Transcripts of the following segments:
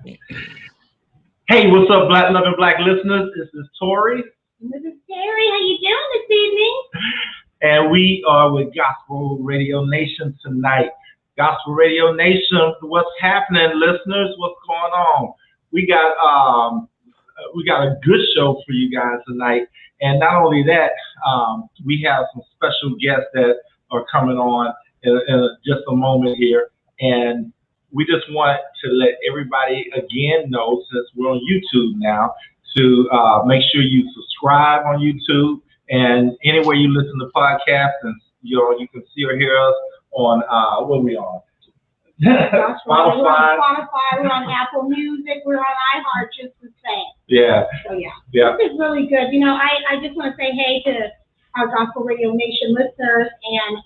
Hey, what's up, Black Loving Black listeners? This is Tori. This is Terry. How you doing this evening? And we are with Gospel Radio Nation tonight. Gospel Radio Nation, what's happening, listeners? What's going on? We got a good show for you guys tonight. And not only that, we have some special guests that are coming on in just a moment here. And we just want to let everybody again know, since we're on YouTube now, to make sure you subscribe on YouTube and anywhere you listen to podcasts, and you can see or hear us on what are we on? Spotify. We're on Spotify. We're on Apple Music. We're on iHeart, just to say. Yeah. So yeah. This is really good. You know, I just want to say hey to our Gospel Radio Nation listeners, and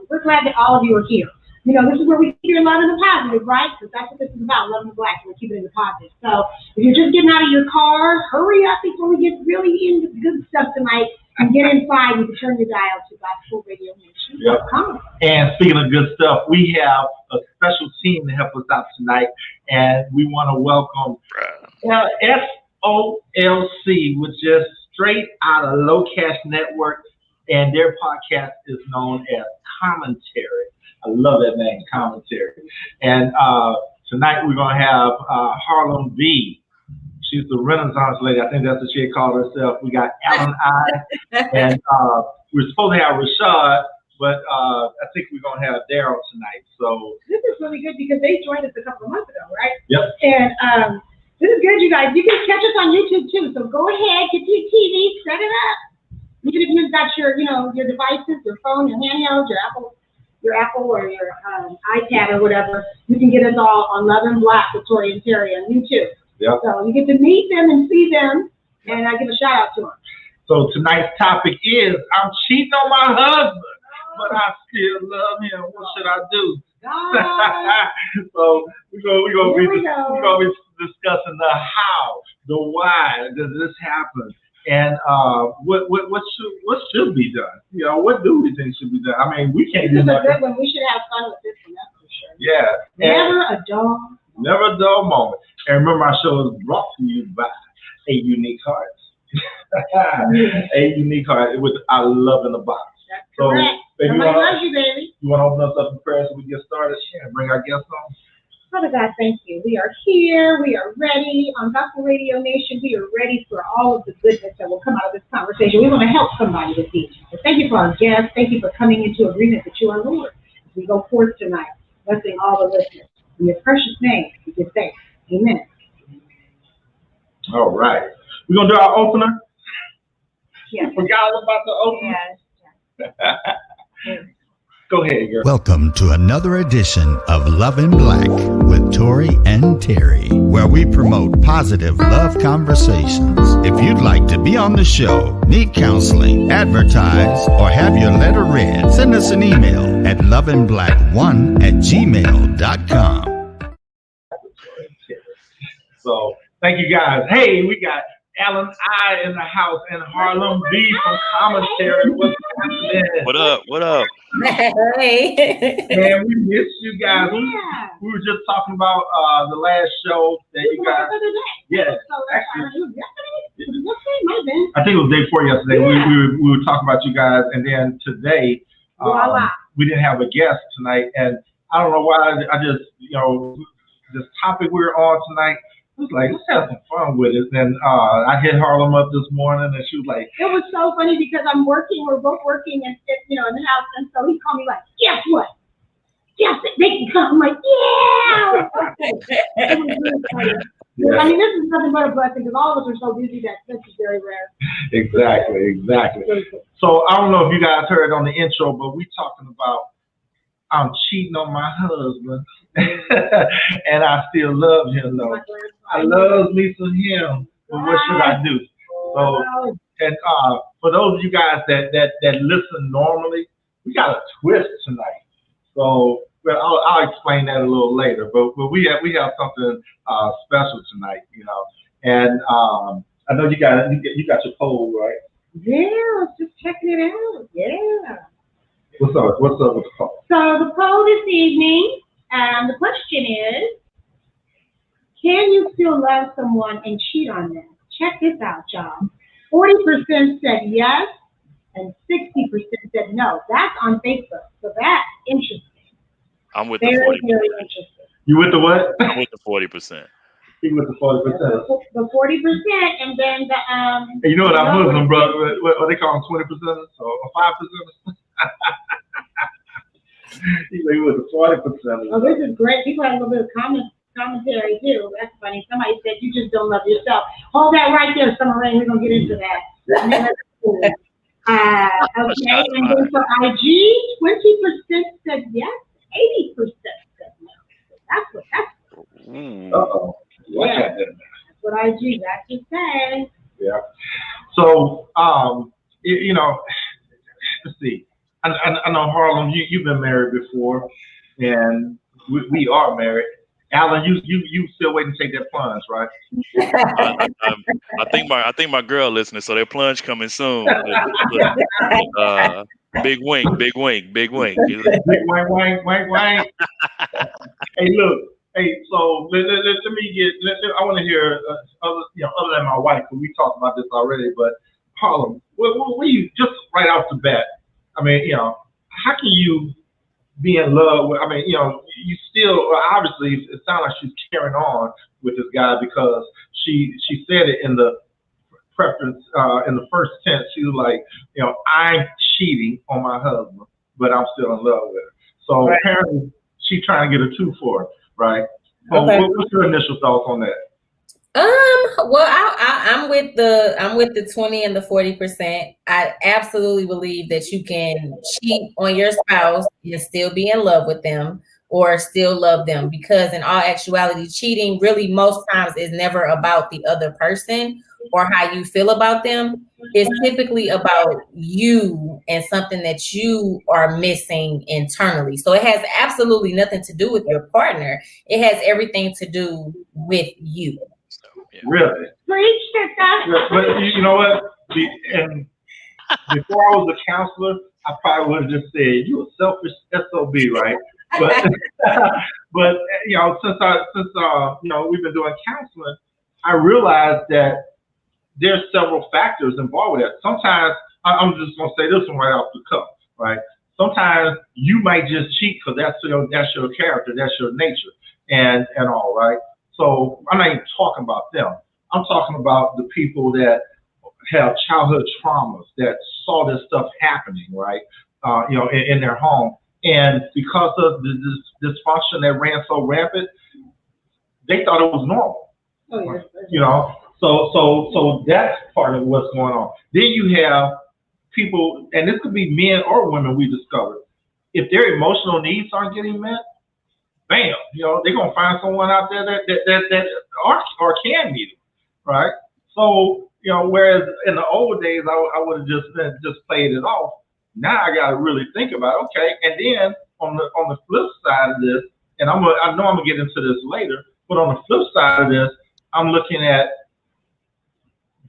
we're glad that all of you are here. You know, this is where we keep your love in the positive, right? Because that's what this is about, loving the black. We're keeping it in the positive. So if you're just getting out of your car, hurry up before we get really into the good stuff tonight and get inside. You can turn your dial to Gospel Radio Nation. Yep. And speaking of good stuff, we have a special team to help us out tonight, and we want to welcome SOLC, which is straight out of Low Cash Network, and their podcast is known as Commentary. I love that name, Commentary. And tonight we're going to have Harlem V. She's the Renaissance lady. I think that's what she called herself. We got Alan I. And we're supposed to have Rashad, but I think we're going to have Daryl tonight. So this is really good because they joined us a couple of months ago, right? Yep. And this is good, you guys. You can catch us on YouTube, too. So go ahead, get your TV, set it up. Even if you've got your devices, your phone, your handheld, your Apple or your iPad or whatever, you can get us all on Love and Black with Tori and Terry on YouTube. Yep. So you get to meet them and see them, and I give a shout out to them. So tonight's topic is, I'm cheating on my husband, but I still love him. What should I do? So we're gonna be discussing the how, the why does this happen, and what should be done? You know, what do we think should be done? I mean, we can't do nothing. This is a good one. We should have fun with this one, that's for sure. Yeah. Never a dull moment. And remember, our show is brought to you by A Unique Heart. A Unique Heart with our love in the box. That's correct. Somebody loves you, baby. You want to open us up in prayer so we get started? Yeah, bring our guests on. Father God, thank you. We are here. We are ready. On Gospel Radio Nation, we are ready for all of the goodness that will come out of this conversation. We want to help somebody this evening. So thank you for our guests. Thank you for coming into agreement that you are Lord. As we go forth tonight, blessing all the listeners. In your precious name, we give thanks. Amen. All right. We're going to do our opener? Yeah. Forgot about the opener? Yes. Go ahead, girl. Welcome to another edition of Love in Black with Tori and Terry, where we promote positive love conversations. If you'd like to be on the show, need counseling, advertise, or have your letter read, send us an email at loveandblack1@gmail.com. So, thank you guys. Hey, we got Alan I in the house and Harlem B from Commentary. What's happening? What up? Hey. Man, we missed you guys. Yeah. We were just talking about the last show that you guys. Yeah. I think it was the day before yesterday. Yeah. We were talking about you guys, and then today we didn't have a guest tonight, and I don't know why. I just this topic we were on tonight. I was like, let's have some fun with it. And I hit Harlem up this morning, and she was like, it was so funny because I'm working. We're both working, and in the house, and so he called me like, guess what? Guess they can come. I'm like, yeah. It was really funny. Yeah. I mean, this is nothing but a blessing because all of us are so busy that this is very rare. Exactly. So I don't know if you guys heard on the intro, but we talking about I'm cheating on my husband, and I still love him though. I love me some him, but what should I do? So, and for those of you guys that listen normally, we got a twist tonight. So, I'll explain that a little later. But we have something special tonight, And I know you got your poll, right? Yeah, I was just checking it out. Yeah. What's up with the poll? So the poll this evening, the question is, Can you still love someone and cheat on them? Check this out, y'all. 40% said yes, and 60% said no. That's on Facebook, so that's interesting. I'm with Very, the 40%. very interesting. You with the what? I'm with the 40%. You with the 40%. The 40%, and then the Hey, you know what? I'm Muslim, brother. What they call them, 20%ers or 5%ers? You with the 40%. Oh, this is great. People have a little bit of commentary too. That's funny. Somebody said you just don't love yourself. Hold that right there, Summer Rain. We're gonna get into that. Okay, and then for IG, 20% said yes, 80% said no. That's Uh-oh. Yeah. That's what IG got to say. Yeah. So, you know, let's see. I know, Harlem, you've been married before, and we are married. Alan, you still waiting to take that plunge, right? I think my girl listening, so that plunge coming soon. Big wink, big wink, big wink. Big wink, wink, wink. Hey, look. Hey, so let me get. I want to hear other than my wife, because we talked about this already. But Harlem, what you just right off the bat? I mean, how can you be in love with? I mean, you still obviously it sounds like she's carrying on with this guy because she said it in the preference in the first tense. She was like, I'm cheating on my husband, but I'm still in love with her. So right. Apparently she's trying to get a 2 for her. Right. Okay. What's your initial thoughts on that? Well, I'm with the 20 and the 40%. I absolutely believe that you can cheat on your spouse and still be in love with them or still love them, because in all actuality, cheating really most times is never about the other person or how you feel about them. It's typically about you and something that you are missing internally. So it has absolutely nothing to do with your partner. It has everything to do with you. Really? Preach that. But you know what? And before I was a counselor, I probably would have just said, "You a selfish SOB," right? But since we've been doing counseling, I realized that there's several factors involved with that. Sometimes I'm just gonna say this one right off the cuff, right? Sometimes you might just cheat because that's your character, that's your nature, and all, right? So I'm not even talking about them. I'm talking about the people that have childhood traumas that saw this stuff happening, right? In their home, and because of this dysfunction that ran so rampant, they thought it was normal. Oh yeah. So that's part of what's going on. Then you have people, and this could be men or women, we discovered, if their emotional needs aren't getting met, bam, they're gonna find someone out there that or can meet them, right? So whereas in the old days I would have just played it off. Now I got to really think about okay. And then on the flip side of this, and I know I'm gonna get into this later, but on the flip side of this, I'm looking at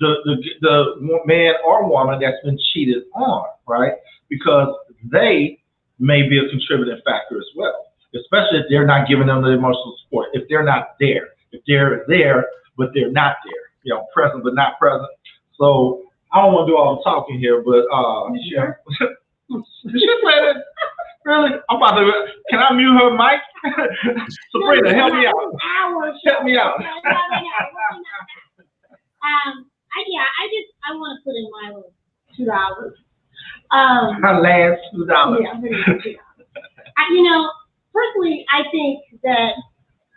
the man or woman that's been cheated on, right? Because they may be a contributing factor as well, especially if they're not giving them the emotional support, if they're not there, if they're there, but they're not there, present but not present. So I don't want to do all the talking here, but sure. Really? I'm about to, can I mute her mic? Sabrina, help me out. Help me out. I want to put in my little $2. Her last $2. Yeah, I'm putting in $2. Personally, I think that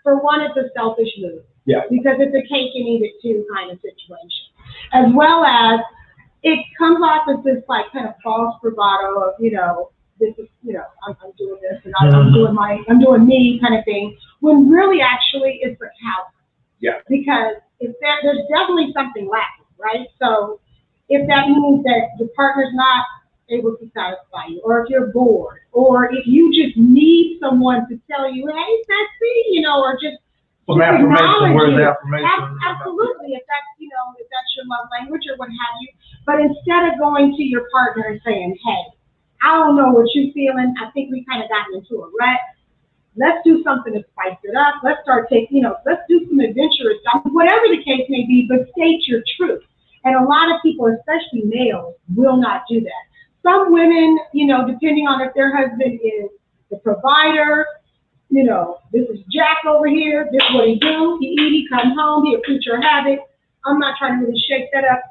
for one, it's a selfish move. Yeah. Because it's a cake and eat it too kind of situation, as well as it comes off as this like kind of false bravado of this is I'm doing this and I'm doing me kind of thing, when really actually it's for cow. Yeah. Because there's definitely something lacking, right? So if that means that your partner's not able to satisfy you, or if you're bored, or if you just need someone to tell you, hey, sexy, or just some affirmation, words of affirmation. Absolutely, if that's your love language or what have you. But instead of going to your partner and saying, hey, I don't know what you're feeling, I think we kind of gotten into a rut, Let's do something to spice it up. Let's start taking, let's do some adventurous stuff, whatever the case may be, but state your truth. And a lot of people, especially males, will not do that. Some women, depending on if their husband is the provider, this is Jack over here, this is what he do, he eat, he come home, he a creature of habit. I'm not trying to really shake that up.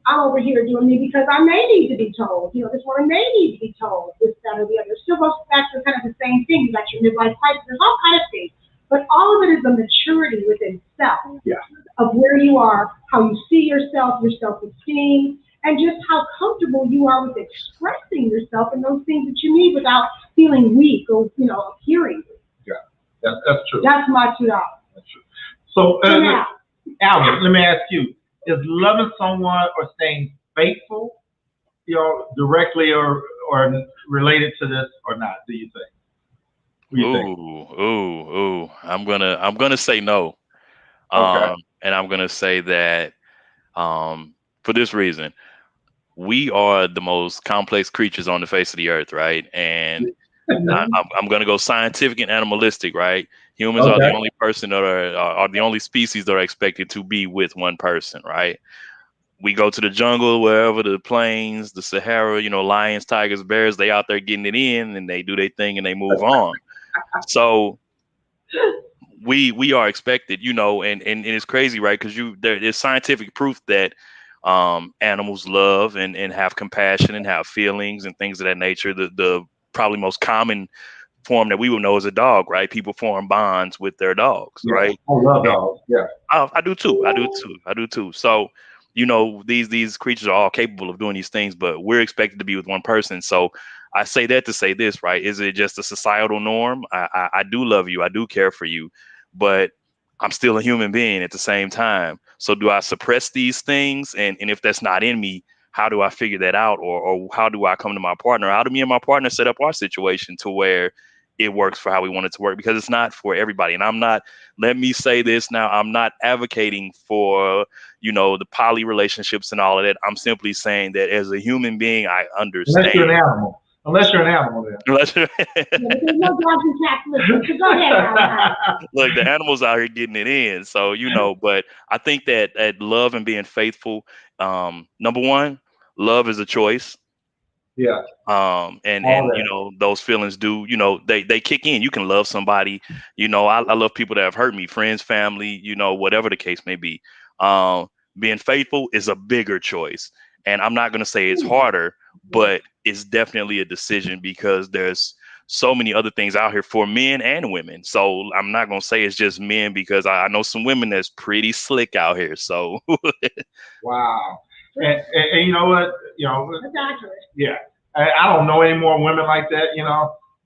I'm over here doing me because I may need to be told. This woman may need to be told this, that, or the other. It still goes back to kind of the same thing. You got your midlife crisis. There's all kind of things. But all of it is a maturity within self of where you are, how you see yourself, your self-esteem, and just how comfortable you are with expressing yourself and those things that you need without feeling weak or, appearing weak. Yeah, that's true. That's my $2. That's true. So, Alan, let me ask you. Is loving someone or staying faithful, directly or related to this or not? Do you think? Ooh. I'm gonna say no. Okay. And I'm gonna say that for this reason, we are the most complex creatures on the face of the earth, right? And I'm gonna go scientific and animalistic, right? Humans are the only person that are the only species that are expected to be with one person, right? We go to the jungle, wherever, the plains, the Sahara, lions, tigers, bears, they out there getting it in and they do their thing and they move on. So we are expected, and it's crazy, right? Because there's scientific proof that animals love and have compassion and have feelings and things of that nature. The probably most common form that we would know is a dog, right? People form bonds with their dogs, right? I love dogs. Yeah, I do too. So, these creatures are all capable of doing these things, but we're expected to be with one person. So I say that to say this, right? Is it just a societal norm? I do love you. I do care for you, but I'm still a human being at the same time. So do I suppress these things? And if that's not in me, how do I figure that out? Or how do I come to my partner? How do me and my partner set up our situation to where it works for how we want it to work? Because it's not for everybody. And let me say this now, I'm not advocating for, the poly relationships and all of that. I'm simply saying that as a human being, I understand. Unless you're an animal, then. There's no dogs and cats listening, so go ahead. Look, the animals out here getting it in. So, but I think that love and being faithful, number one, love is a choice. Yeah. And those feelings do, they kick in. You can love somebody, I love people that have hurt me, friends, family, whatever the case may be. Being faithful is a bigger choice. And I'm not going to say it's harder, but it's definitely a decision because there's so many other things out here for men and women. So I'm not going to say it's just men because I know some women that's pretty slick out here. So. Wow. And you know what? Yeah. I don't know any more women like that,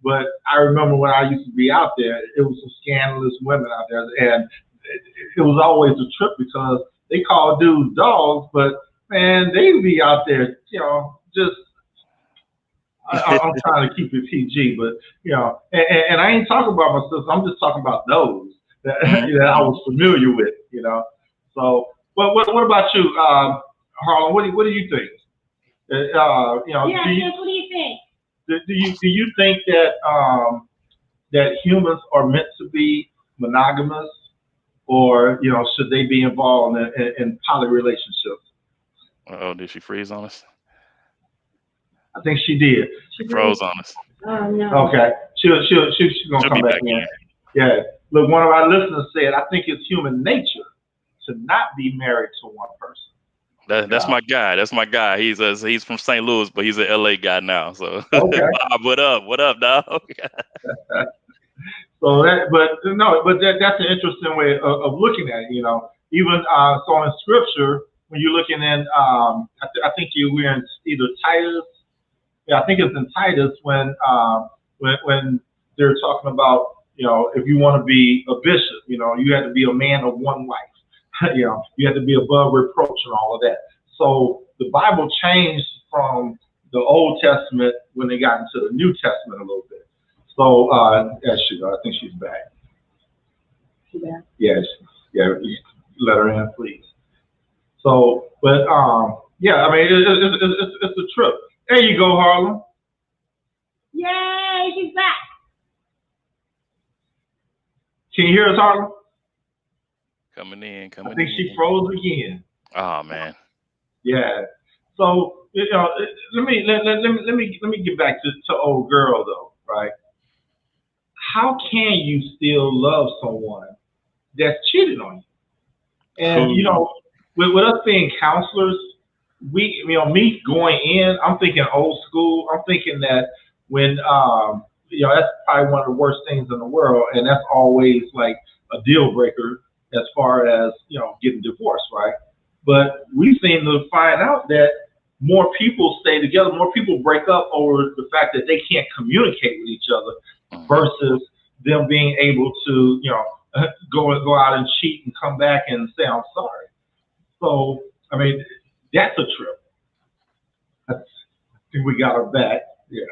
but I remember when I used to be out there, it was some scandalous women out there, and it was always a trip because they call dudes dogs, but man, they be out there, just. I'm trying to keep it PG, but and I ain't talking about my sister. I'm just talking about those that, that I was familiar with, So, what about you, Harlan? What do you think? What do you think? Do you think that that humans are meant to be monogamous, or should they be involved in poly relationships? Oh, did she freeze on us? I think she did. She froze on us. Oh no. Okay, she's gonna come back in. Yeah. Look, one of our listeners said, I think it's human nature to not be married to one person. That's my guy. That's my guy. He's from St. Louis, but he's an LA guy now. So okay. Bob, what up, dog? So that's an interesting way of looking at it. Even so in Scripture, when you're looking in, I think we're in either Titus. Yeah, I think it's in Titus when they're talking about, if you want to be a bishop, you have to be a man of one wife. You have to be above reproach and all of that. So the Bible changed from the Old Testament when they got into the New Testament a little bit. So I think she's back. She's back? Yes. Yeah, let her in, please. So, but yeah, I mean, it's a trip. There you go, Harlan. Yay, she's back. Can you hear us, Harlem? Coming in. I think she froze again. Oh man. Yeah. So let me get back to old girl though, right? How can you still love someone that's cheated on you? And with us being counselors, me going in, I'm thinking old school. I'm thinking that when that's probably one of the worst things in the world, and that's always like a deal breaker as far as getting divorced, right? But we seem to find out that more people stay together, more people break up over the fact that they can't communicate with each other versus them being able to, go out and cheat and come back and say, I'm sorry. So, I mean, that's a trip. I think we got her back. Yeah.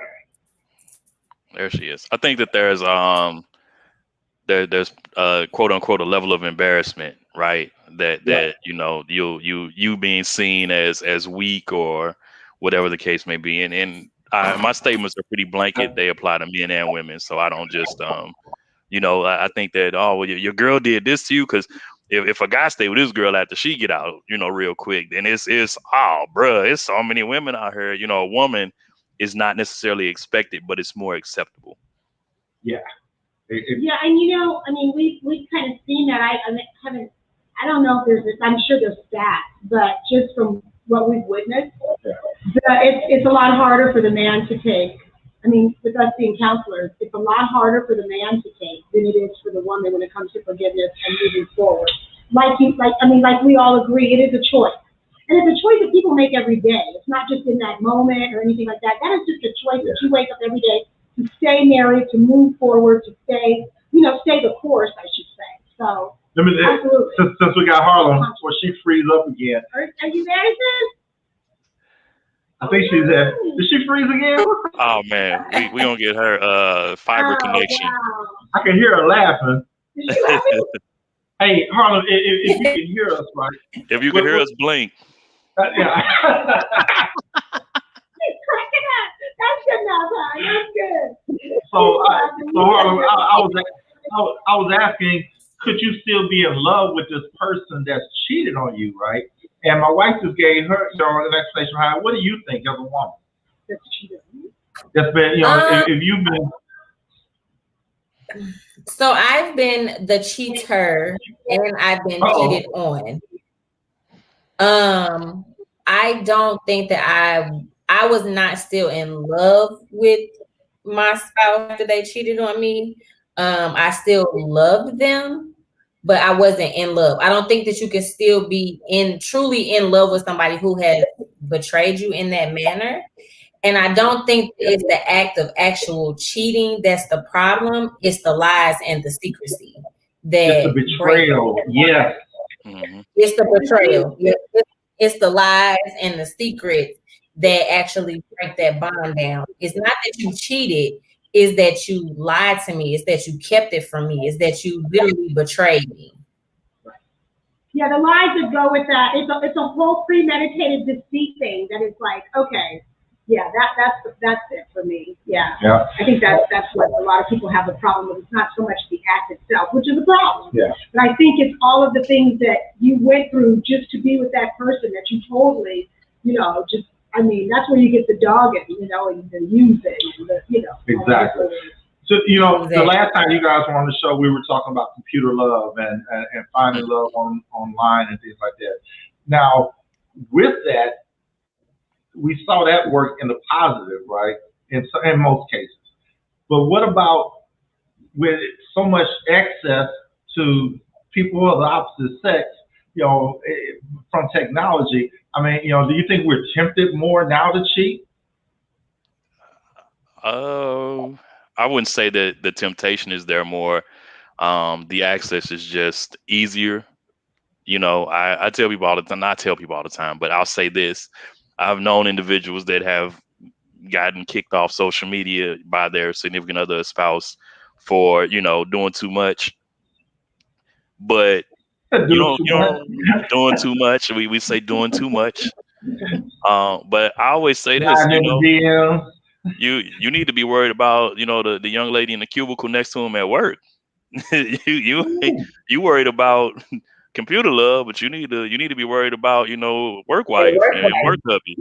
There she is. I think that there's there's quote unquote a level of embarrassment, right? That you being seen as weak or whatever the case may be. And my statements are pretty blanket. They apply to men and women. So I don't just I think that, oh, well, your girl did this to you, because if a guy stay with his girl after she get out, real quick, then it's oh, bruh, it's so many women out here. A woman is not necessarily expected, but it's more acceptable. Yeah. Yeah, and we've kind of seen that. I don't know if there's this. I'm sure there's stats, but just from what we've witnessed, it's a lot harder for the man to take. I mean, with us being counselors, it's a lot harder for the man to take than it is for the woman when it comes to forgiveness and moving forward. Like we all agree, it is a choice. And it's a choice that people make every day. It's not just in that moment or anything like that. That is just a choice that you wake up every day to stay married, to move forward, to stay the course, I should say. So, absolutely. Since we got Harlem, before she frees up again. Are you there, sis? I think she's there. Did she freeze again? Oh man, we gonna get her fiber connection. Wow. I can hear her laughing. Hey, Harlem, if you can hear us, right? If you can hear us, blink. Yeah. That's good now, Ty. That's good. So Harlem, I was asking, could you still be in love with this person that's cheated on you, right? And my wife just gave her, an explanation behind. What do you think as a woman That's cheated on you? that's been, if you've been. So I've been the cheater and I've been cheated on. I don't think that I was not still in love with my spouse after they cheated on me. I still loved them, but I wasn't in love. I don't think that you can still be truly in love with somebody who has betrayed you in that manner. And I don't think it's the act of actual cheating that's the problem. It's the lies and the secrecy. It's the betrayal. Yes. Mm-hmm. It's the betrayal. It's the lies and the secrets that actually break that bond down. It's not that you cheated. It's that you lied to me. It's that you kept it from me. It's that you literally betrayed me. Yeah, the lies that go with that. It's a whole premeditated deceit thing that is like, okay, yeah, that's it for me. Yeah. I think that's what a lot of people have a problem with. It's not so much the act itself, which is a problem. Yeah. But I think it's all of the things that you went through just to be with that person that you totally, that's where you get the dog and use it, Exactly. So, the last time you guys were on the show, we were talking about computer love and finding love online and things like that. Now, with that, we saw that work in the positive, right? In most cases. But what about with so much access to people of the opposite sex, from technology? I mean, do you think we're tempted more now to cheat? I wouldn't say that the temptation is there more. The access is just easier. I tell people all the time, not tell people all the time, but I'll say this. I've known individuals that have gotten kicked off social media by their significant other, or spouse, for, doing too much. But doing too much. We say doing too much. But I always say this, you need to be worried about, the young lady in the cubicle next to him at work. you worried about computer love, but you need to be worried about, work wife and work hubby.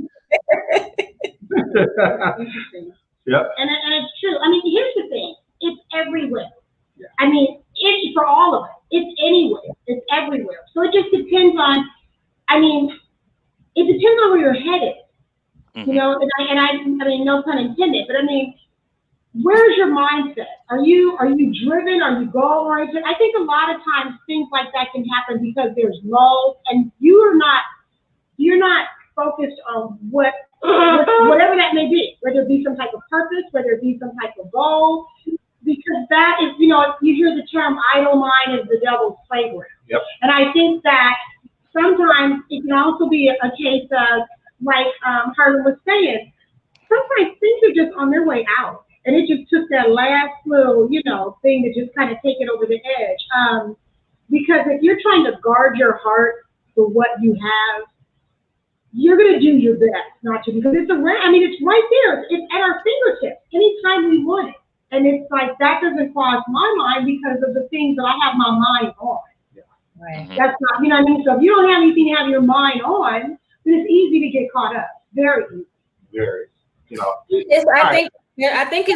Yep. And it's true. I mean, here's the thing. It's everywhere. Yeah. I mean, it's for all of us. It's anywhere. It's everywhere. So it just depends on, it depends on where your head is. Mm-hmm. And I mean, no pun intended, but I mean, where's your mindset? Are you driven? Are you goal oriented? I think a lot of times things like that can happen because there's lulls and you're not focused on whatever that may be, whether it be some type of purpose, whether it be some type of goal, because that is, you hear the term idle mind is the devil's playground. Yep. And I think that sometimes it can also be a case of, like Harlan was saying, sometimes things are just on their way out. And it just took that last little, thing to just kind of take it over the edge. Because if you're trying to guard your heart for what you have, you're going to do your best not to, because it's right there. It's at our fingertips anytime we want it. And it's like, that doesn't cross my mind because of the things that I have my mind on. Yeah. Right. That's not, you know what I mean? So if you don't have anything to have your mind on, then it's easy to get caught up. Very easy. Very. I think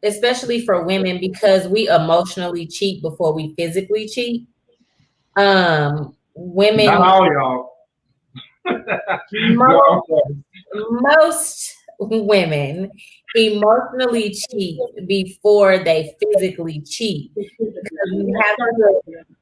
especially for women, because we emotionally cheat before we physically cheat. Women. Not all y'all. Most women emotionally cheat before they physically cheat, because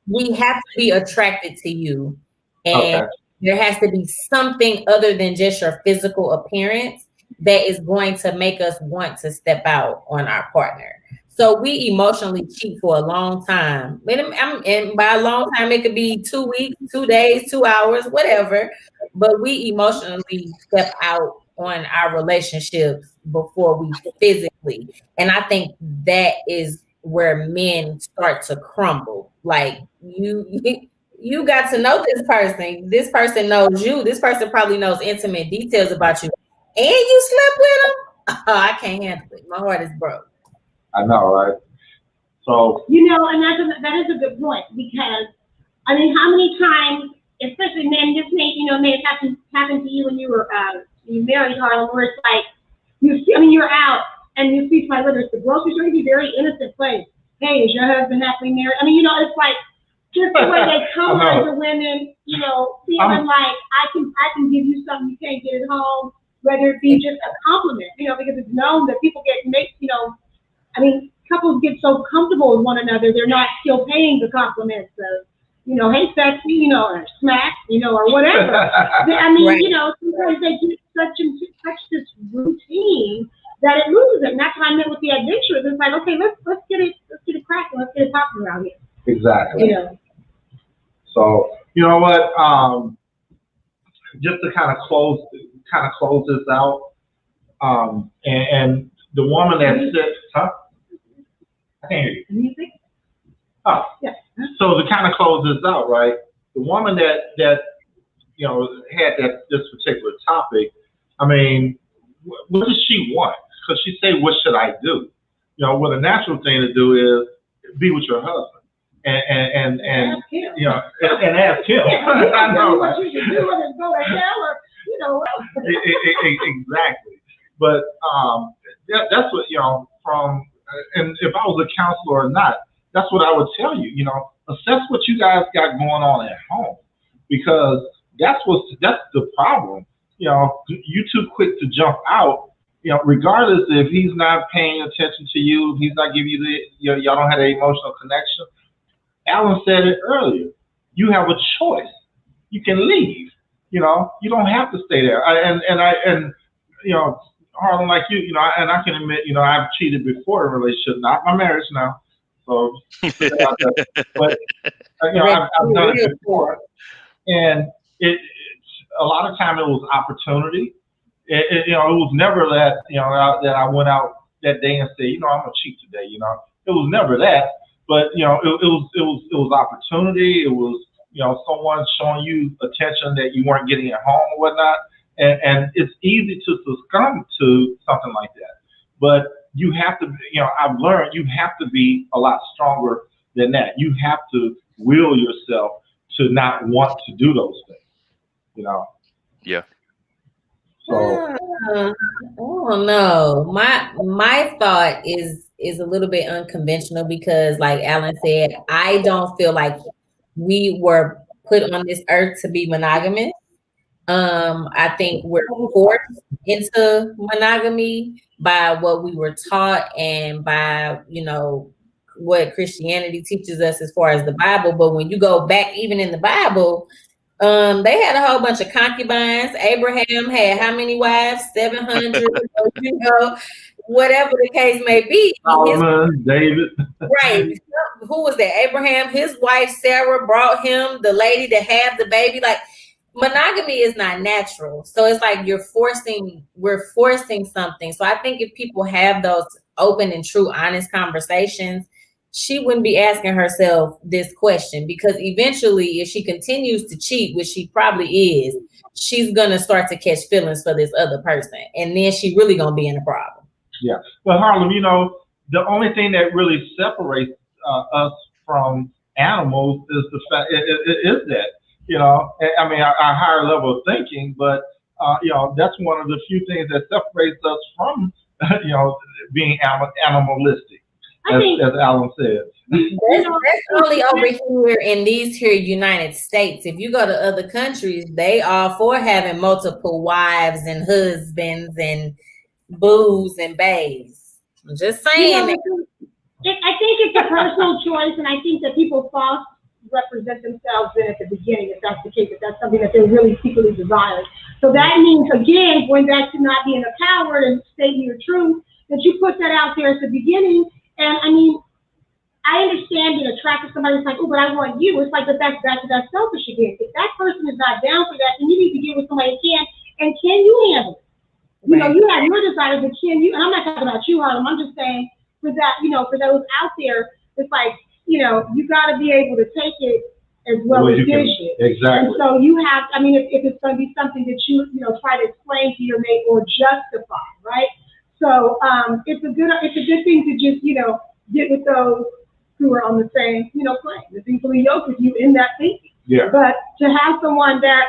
we have to be attracted to you, and there has to be something other than just your physical appearance that is going to make us want to step out on our partner. So we emotionally cheat for a long time. And by a long time, it could be 2 weeks, 2 days, 2 hours, whatever. But we emotionally step out on our relationships before we physically. And I think that is where men start to crumble. Like, you got to know this person. This person knows you. This person probably knows intimate details about you. And you slept with them? Oh, I can't handle it. My heart is broke. I know, right? So and that is a good point, because how many times, especially men, this may have happened to you when you were married, Harlan, where it's like you're out and you see somebody, whether it's the grocery store, it can be a very innocent place. Hey, is your husband happily married? It's like just the way they come on to women, feeling like I can give you something you can't get at home, whether it be just a compliment, because it's known that people couples get so comfortable with one another, they're not still paying the compliments of, hey, sexy, or smack, or whatever. Right. Sometimes they get such this routine that it loses it. And that's what I meant with the adventurers. It's like, okay, let's get it cracking, let's get it popping around here. Exactly. So, you know what? Just to kind of close this out, and the woman that sits, huh? I can't hear you. Music? Oh, yeah. So to kind of close this out, right? The woman that had this particular topic, what does she want? Because she say, "What should I do?" Well, the natural thing to do is be with your husband and ask him. And ask him. I know, right? What you should do, whether it's go to hell or Exactly. But that's what from. And if I was a counselor or not, that's what I would tell you. Assess what you guys got going on at home, because that's the problem. You too quick to jump out. Regardless if he's not paying attention to you, if he's not giving you y'all don't have an emotional connection. Alan said it earlier. You have a choice. You can leave. You don't have to stay there. Harlan, like you, and I can admit, I've cheated before in a relationship, not my marriage now. So, but I've done it before, and it a lot of time it was opportunity. It was never that that I went out that day and said, I'm gonna cheat today. It was never that, but it was opportunity. It was someone showing you attention that you weren't getting at home or whatnot. And it's easy to succumb to something like that. But you have to, I've learned you have to be a lot stronger than that. You have to will yourself to not want to do those things, you know. Yeah. So oh no, my thought is a little bit unconventional because, like Alan said, I don't feel like we were put on this earth to be monogamous. I think we're forced into monogamy by what we were taught and by, you know, what Christianity teaches us as far as the Bible. But when you go back, even in the Bible, they had a whole bunch of concubines. Abraham had how many wives? 700, you know, whatever the case may be. Solomon, David. Right. Who was that? Abraham, his wife Sarah brought him the lady to have the baby. Like, monogamy is not natural. So it's like we're forcing something. So I think if people have those open and true, honest conversations, she wouldn't be asking herself this question, because eventually if she continues to cheat, which she probably is, she's going to start to catch feelings for this other person. And then she really going to be in a problem. Yeah. But Harlem, you know, the only thing that really separates us from animals is the fact is that, you know, I mean, our higher level of thinking, but, you know, that's one of the few things that separates us from, you know, being animalistic, as Alan said. That's only over here in these here United States. If you go to other countries, they are for having multiple wives and husbands and boos and bays. I'm just saying. You know, I think it's a personal choice, and I think that people false represent themselves in at the beginning, if that's the case, if that's something that they really secretly desire. So that means, again, going back to not being a coward and stating your truth, that you put that out there at the beginning. And I mean, I understand being attracted to somebody who's like, oh, but I want you. It's like, but that's selfish again. If that person is not down for that, then you need to get with somebody who can. And can you handle it? You know, you have your desires, but can you? And I'm not talking about you, Harlem. I'm just saying for that, you know, for those out there, it's like, you know, you got to be able to take it as well as dish it. Exactly. And so you have, I mean, if it's going to be something that you know, try to explain to your mate or justify, right? So it's a good thing to just, you know, get with those who are on the same, you know, plane, the people who yoke with you in that thinking. Yeah. But to have someone that,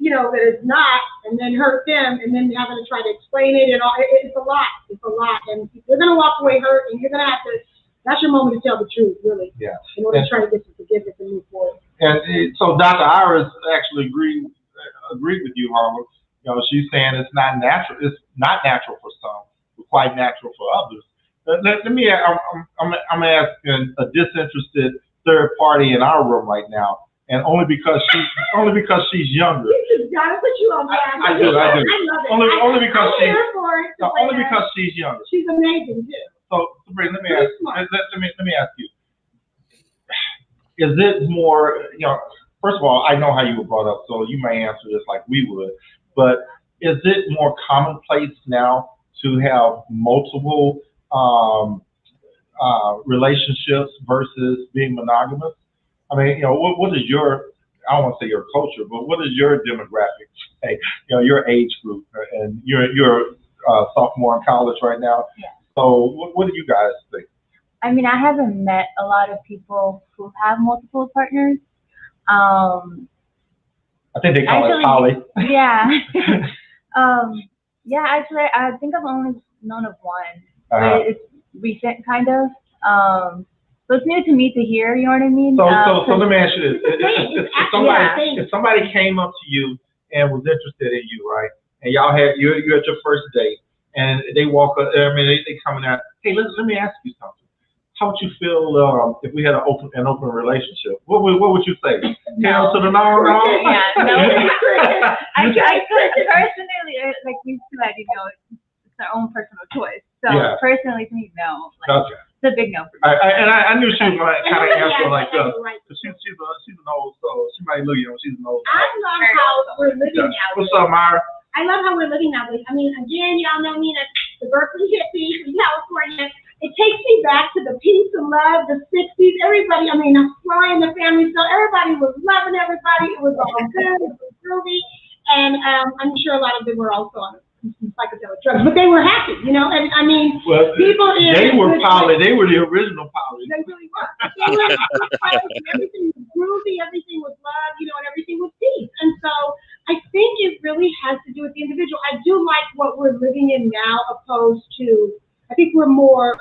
you know, that is not, and then hurt them, and then having to try to explain it and all, it's a lot. It's a lot, and you're gonna walk away hurt, and you're gonna have to. That's your moment to tell the truth, really. Yeah. In order to try to get some forgiveness and move forward. And so Dr. Iris actually agreed with you, Harlem. You know, she's saying it's not natural. It's not natural for some, but quite natural for others. Let me. I'm asking a disinterested third party in our room right now, and only because she's younger. You just gotta put you on blast. I do. I love it. Only because I'm here for it. only because she's younger. She's amazing too. So, Sabrina, let me ask you. Is it more, you know, first of all, I know how you were brought up, so you may answer this like we would, but is it more commonplace now to have multiple relationships versus being monogamous? I mean, you know, what is your, I don't want to say your culture, but what is your demographic? Hey, you know, your age group, and you're a sophomore in college right now. Yeah. So what do you guys think? I mean, I haven't met a lot of people who have multiple partners. I think they call it poly. Yeah. Yeah, actually, I think I've only known of one. Uh-huh. But it's recent, kind of. So it's new to me to hear, you know what I mean? So let me ask you this. If somebody came up to you and was interested in you, right? And y'all you're at your first date, and they walk up, I mean, they coming out, hey, let me ask you something. How would you feel if we had an open relationship? What would you say? No. To the no. Yeah, no. I personally, like we said, you know, it's our own personal choice. So personally, to me, no. Like, okay. It's a big no for me. I knew she was going to kind of answer like this. Because she's an old soul. She might look, you know, she's an old soul. I love how we're living now. What's up, Myra? I love how we're living now. I mean, again, y'all know me, the Berkeley hippie from California. It takes me back to the peace and love, the 60s. Everybody, I mean, Sly and the family, so everybody was loving everybody. It was all good. It was groovy. And I'm sure a lot of them were also on psychedelic drugs, but they were happy, you know. And I mean, people they were poly. They were the original poly. They really were. They were everything was groovy, everything was love, you know, and everything was peace. And so I think it really has to do with the individual. I do like what we're living in now, opposed to. I think we're more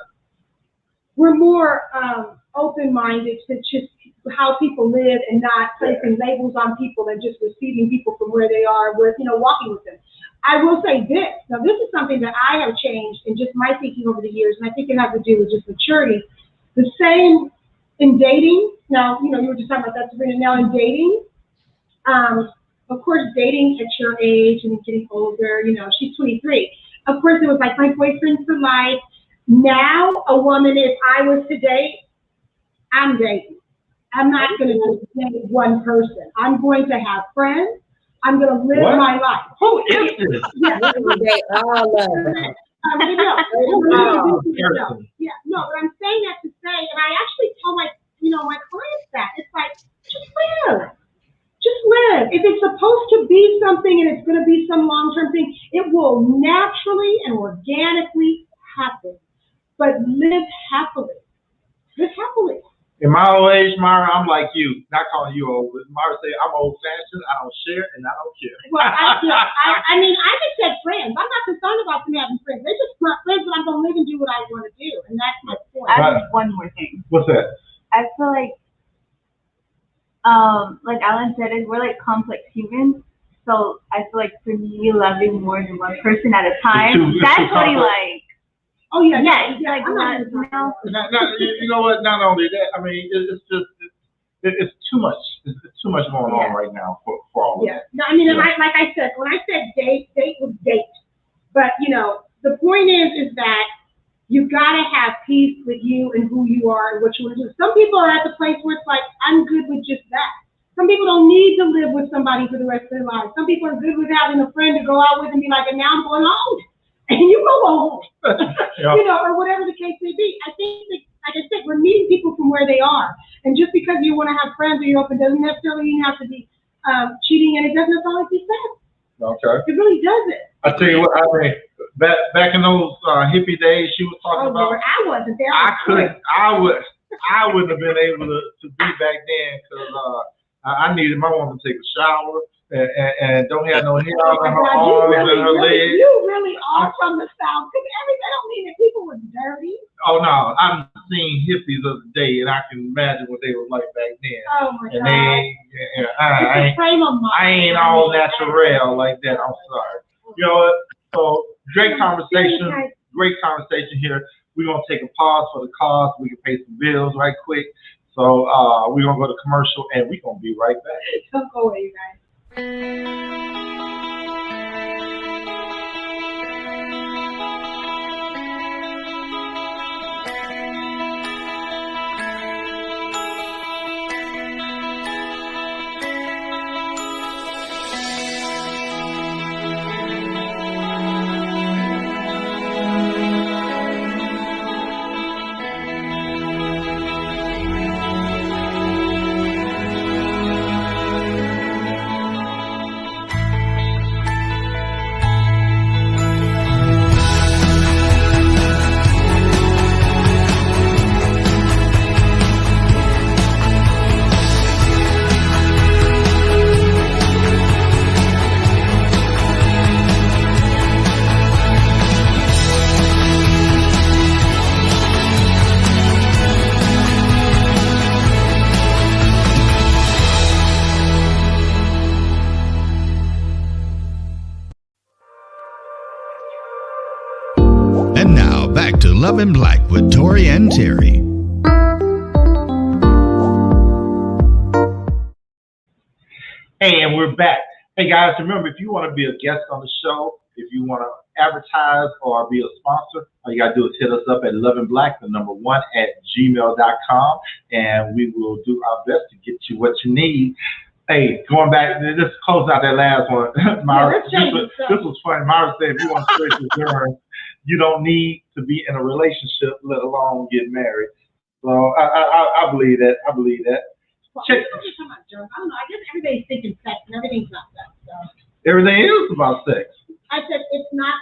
open-minded to just how people live and not placing labels on people and just receiving people from where they are, with, you know, walking with them. I will say this. Now, this is something that I have changed in just my thinking over the years, and I think it has to do with just maturity. The same in dating. Now, you know, you were just talking about that, Sabrina. Now, in dating, of course, dating at your age and getting older, you know, she's 23. Of course, it was like my boyfriend for life. Now, a woman, if I was to date, I'm dating. I'm not going to just date one person. I'm going to have friends. I'm going to live my life. Who is this? Yeah. They all love it. Yeah, no, but I'm saying that to say, and I actually tell my clients that. It's like, just live. Just live. If it's supposed to be something and it's going to be some long-term thing, it will naturally and organically happen. But live happily. Live happily. In my old age, Myra, I'm like you. Not calling you old, but Myra say I'm old-fashioned. I don't share and I don't care. Well, I mean, I just said friends. I'm not concerned about them having friends. They're just my friends, but I'm gonna live and do what I want to do, and that's my point. I have one more thing. What's that? I feel like Alan said, we're like complex humans. So I feel like for me, loving more than one person at a time, that's what he like. Oh yeah, like you know what? Not only that, I mean, it's just it's too much. It's too much going on right now for all of us. No, I mean, like I said, when I said date was date. But you know, the point is that you gotta have peace with you and who you are and what you want to do. Some people are at the place where it's like, I'm good with just that. Some people don't need to live with somebody for the rest of their lives. Some people are good with having a friend to go out with and be like, and now I'm going home. And you go home, you know, or whatever the case may be. I think, like I said, we're meeting people from where they are. And just because you want to have friends or you're open doesn't necessarily mean you have to be cheating, and it doesn't necessarily be sex. Okay. It really doesn't. I tell you what, I mean, back in those hippie days she was talking about. Lord, I wasn't there. I wouldn't have been able to be back then because I needed my woman to take a shower. And don't have no hair on her arms and her legs. You really are from the South. Because I don't mean that people were dirty. Oh, no. I've seen hippies of the day, and I can imagine what they were like back then. Oh, my God. I ain't all natural like that. I'm sorry. You know what? So, great conversation. Great conversation here. We're going to take a pause for the cause. We can pay some bills right quick. So, we're going to go to commercial, and we're going to be right back. Don't go away, you guys. Back to Love in Black with Tori and Terry. Hey, and we're back. Hey, guys, remember, if you want to be a guest on the show, if you want to advertise or be a sponsor, all you got to do is hit us up at loveandblack1@gmail.com, and we will do our best to get you what you need. Hey, going back, just close out that last one. Myra, this was funny. Myra said, if you want to straight to germ, you don't need to be in a relationship, let alone get married. So I believe that. I believe that. Well, I don't know. I guess everybody's thinking sex, and everything's not sex. So. Everything is about sex. I said it's not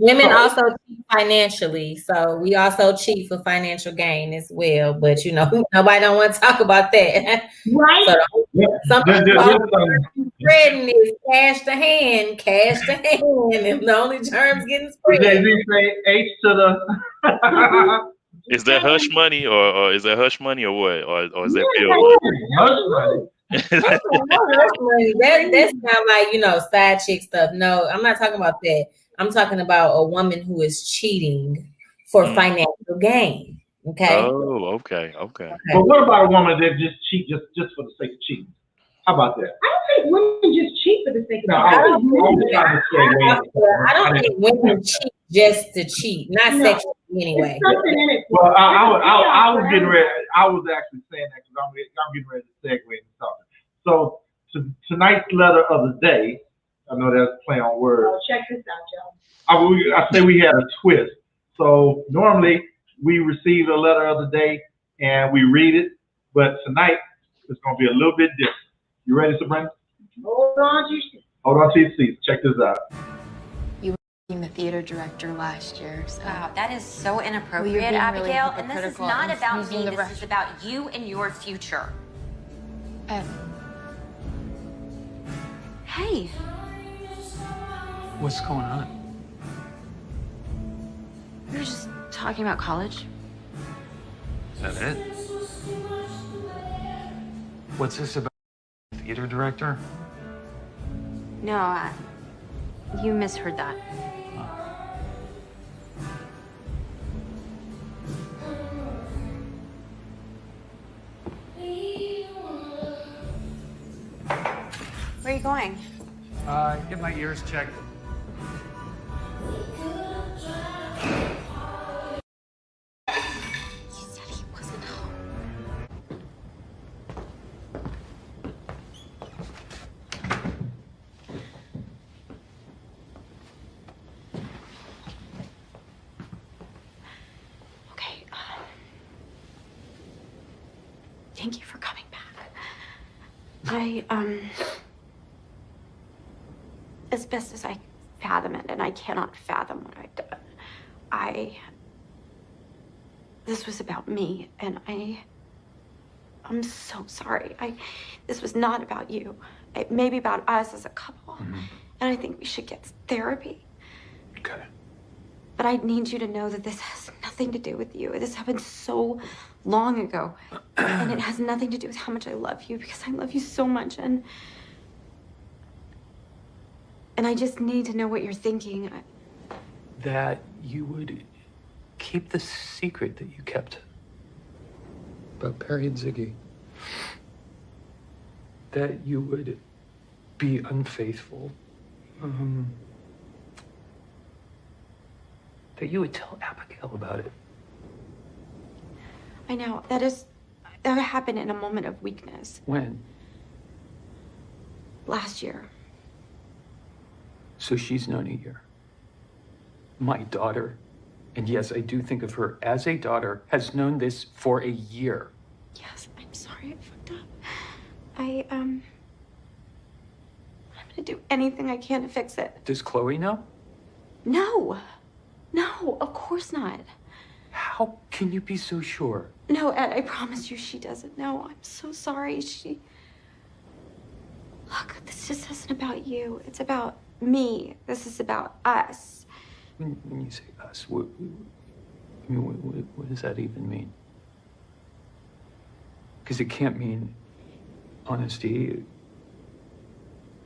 Women also cheat financially, so we also cheat for financial gain as well. But you know, nobody don't want to talk about that, right? So some spreading is cash to hand, and the only germs getting spread. Say H to the. Is that hush money or is that hush money or what? Or is that bill money? That's not like, you know, side chick stuff. No, I'm not talking about that. I'm talking about a woman who is cheating for financial gain. Okay. Oh, okay. But what about a woman that just cheat just for the sake of cheating? How about that? I don't think women just cheat for the sake of cheating. I don't think women cheat just to cheat, not sexually anyway. Well, I was getting ready. I was actually saying that because I'm getting ready to segue into something. So tonight's letter of the day, I know that's a play on words. Oh, check this out, y'all. I say we had a twist. So normally we receive a letter of the day and we read it, but tonight it's going to be a little bit different. You ready, Sabrina? Hold on to your seat. Hold on to your seat. Check this out. You were the theater director last year. So. Wow, that is so inappropriate, Abigail. Really and this is not about me. This is about you and your future. Hey. What's going on? We were just talking about college. Is that it? What's this about? Theater director? No, you misheard that. Where are you going? Get my ears checked. He said he wasn't home. Okay. Thank you for coming back. As best as I fathom it, and I cannot fathom what I've done, this was about me, and I'm so sorry. This was not about you. It may be about us as a couple, and I think we should get therapy. Okay. But I need you to know that this has nothing to do with you. This happened so long ago, and it has nothing to do with how much I love you, because I love you so much, and I just need to know what you're thinking. That you would keep the secret that you kept about Perry and Ziggy. That you would be unfaithful. That you would tell Abigail about it. I know, that happened in a moment of weakness. When? Last year. So she's known a year. My daughter, and yes, I do think of her as a daughter, has known this for a year. Yes, I'm sorry I fucked up. I'm gonna do anything I can to fix it. Does Chloe know? No, of course not. How can you be so sure? No, Ed, I promise you she doesn't know. I'm so sorry. Look, this just isn't about you. It's about me. This is about us. When you say us, what does that even mean? Because it can't mean honesty,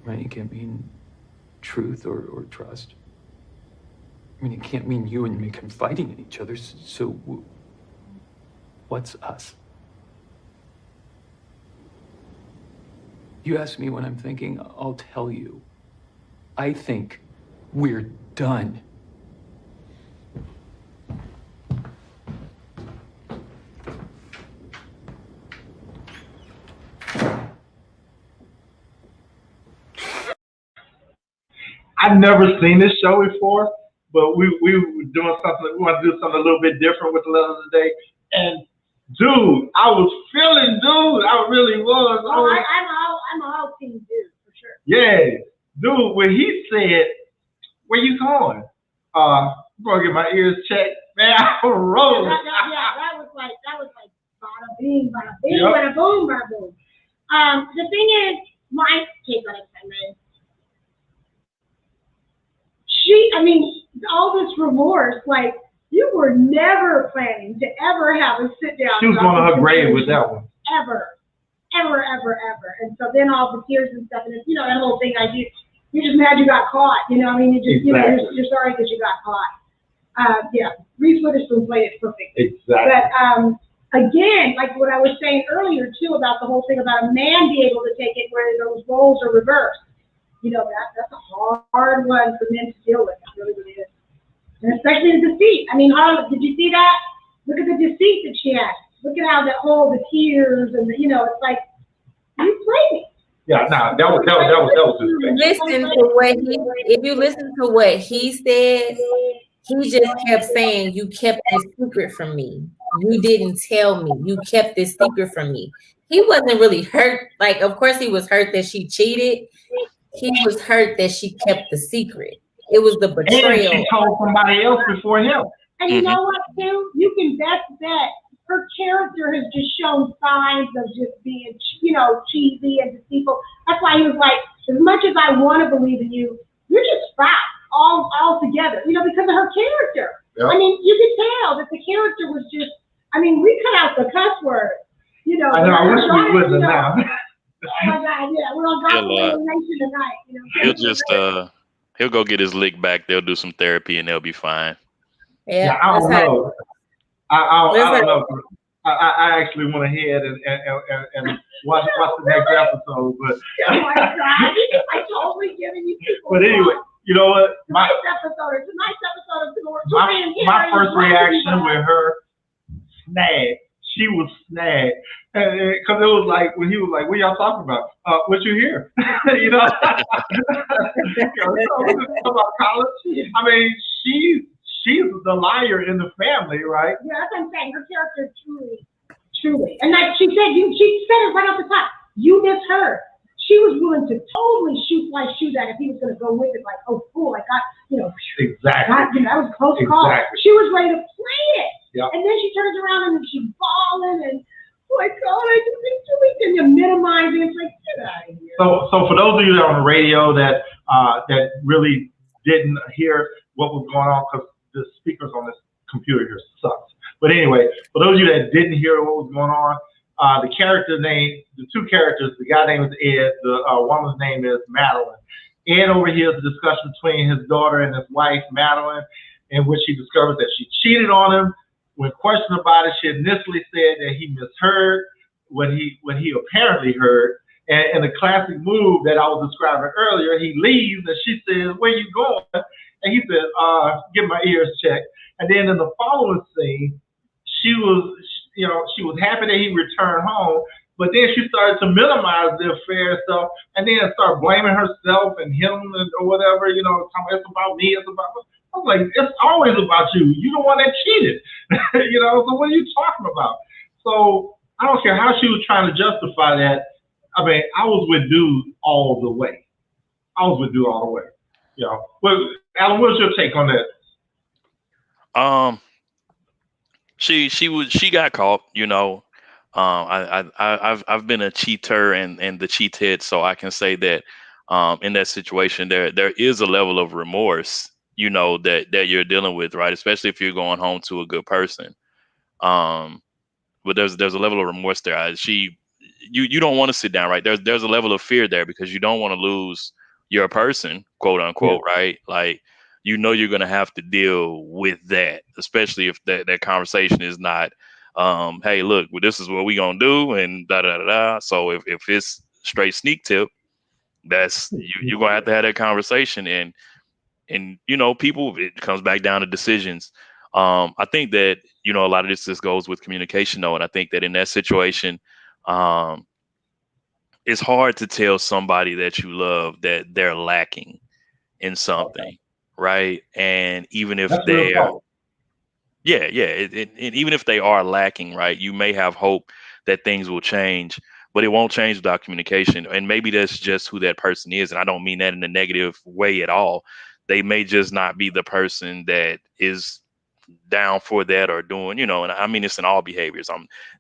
right? It can't mean truth or trust. I mean, it can't mean you and me confiding in each other. So what's us? You ask me what I'm thinking, I'll tell you. I think we're done. I've never seen this show before, but we were doing something. We want to do something a little bit different with the letter of the day. And dude, I was feeling dude. I really was. I'm all team dude for sure. Yeah, dude. When he said, "Where you going?" I'm gonna get my ears checked. Man, I was rolling. That was like bada bing, bada bing, bada boom, bada boom. The thing is, my take on it, all this remorse, like, you were never planning to ever have a sit down. She was going to her grave with that one. Ever. And so then all the tears and stuff, and you know, that whole thing, you're just mad you got caught, you know, I mean, you're sorry that you got caught. Reese Witherspoon played it perfect. Exactly. But, again, like what I was saying earlier too, about the whole thing about a man being able to take it where those roles are reversed. You know, that's a hard one for men to deal with. It really, really is. And especially the deceit. I mean, Harlan, did you see that? Look at the deceit that she had. Look at how the tears and you know, it's like, you played me. Yeah, that was his thing. If you listen to what he said, he just kept saying, you kept this secret from me. You didn't tell me. You kept this secret from me. He wasn't really hurt. Like, of course he was hurt that she cheated. He was hurt that she kept the secret. It was the betrayal. And she told somebody else before him. And you know what, too? You can bet her character has just shown signs of just being, you know, cheesy and deceitful. That's why he was like, as much as I want to believe in you, you're just foul all together, you know, because of her character. Yep. I mean, you could tell that the character was just, I mean, we cut out the cuss word, you know. I know, I wish we wouldn't now. Oh my God, yeah, we're on Gospel Nation tonight. You know, he'll just he'll go get his lick back. They'll do some therapy and they'll be fine. Yeah, I don't know. I don't know. I actually went ahead and watch the next episode, but oh my God, I totally giving you people. But anyway, you know what? Tonight's episode of my first reaction with her snagged. She was snagged. Because it was like, when he was like, what y'all talking about? What you hear? You know? About college. I mean, she's the liar in the family, right? Yeah, that's what I'm saying. Her character truly. And like she said it right off the top. You misheard. She was willing to totally shoot at if he was going to go with it. Like, oh, fool, I got, you know. Exactly. God, you know, that was a close call. She was ready to play it. Yep. And then she turns around and she's bawling and, oh my God, I just think too weak. And you minimize it. It's like, get out of here. So for those of you that are on the radio that really didn't hear what was going on, because the speakers on this computer here sucks. But anyway, for those of you that didn't hear what was going on, the two characters, the guy name is Ed, the woman's name is Madeline. Ed overhears the discussion between his daughter and his wife, Madeline, in which he discovers that she cheated on him. When questioned about it, she initially said that he misheard what he apparently heard. And in the classic move that I was describing earlier, he leaves and she says, "Where you going?" And he said, "Get my ears checked." And then in the following scene, she was happy that he returned home, but then she started to minimize the affair and stuff, and then start blaming herself and him or whatever, you know, it's about me, it's about me. I was like, it's always about you. You're the one that cheated. You know, so what are you talking about? So I don't care how she was trying to justify that. I mean, I was with dude all the way. You know, well, Alan, what's your take on that? She got caught, you know. I've been a cheater and the cheated, so I can say that in that situation there is a level of remorse, you know, that you're dealing with, right? Especially if you're going home to a good person. But there's a level of remorse there. You don't want to sit down, right? There's a level of fear there because you don't want to lose your person, quote unquote, right? Like, you know, you're going to have to deal with that, especially if that conversation is not, hey, look, well, this is what we going to do and da, da, da, da. So if it's straight sneak tip, that's, you're going to have that conversation. And, you know, people, it comes back down to decisions. I think that, you know, a lot of this just goes with communication though. And I think that in that situation, it's hard to tell somebody that you love that they're lacking in something. Right. And even if they are, even if they are lacking, right, you may have hope that things will change, but it won't change without communication. And maybe that's just who that person is. And I don't mean that in a negative way at all. they may just not be the person that is down for that or doing, and I mean, it's in all behaviors.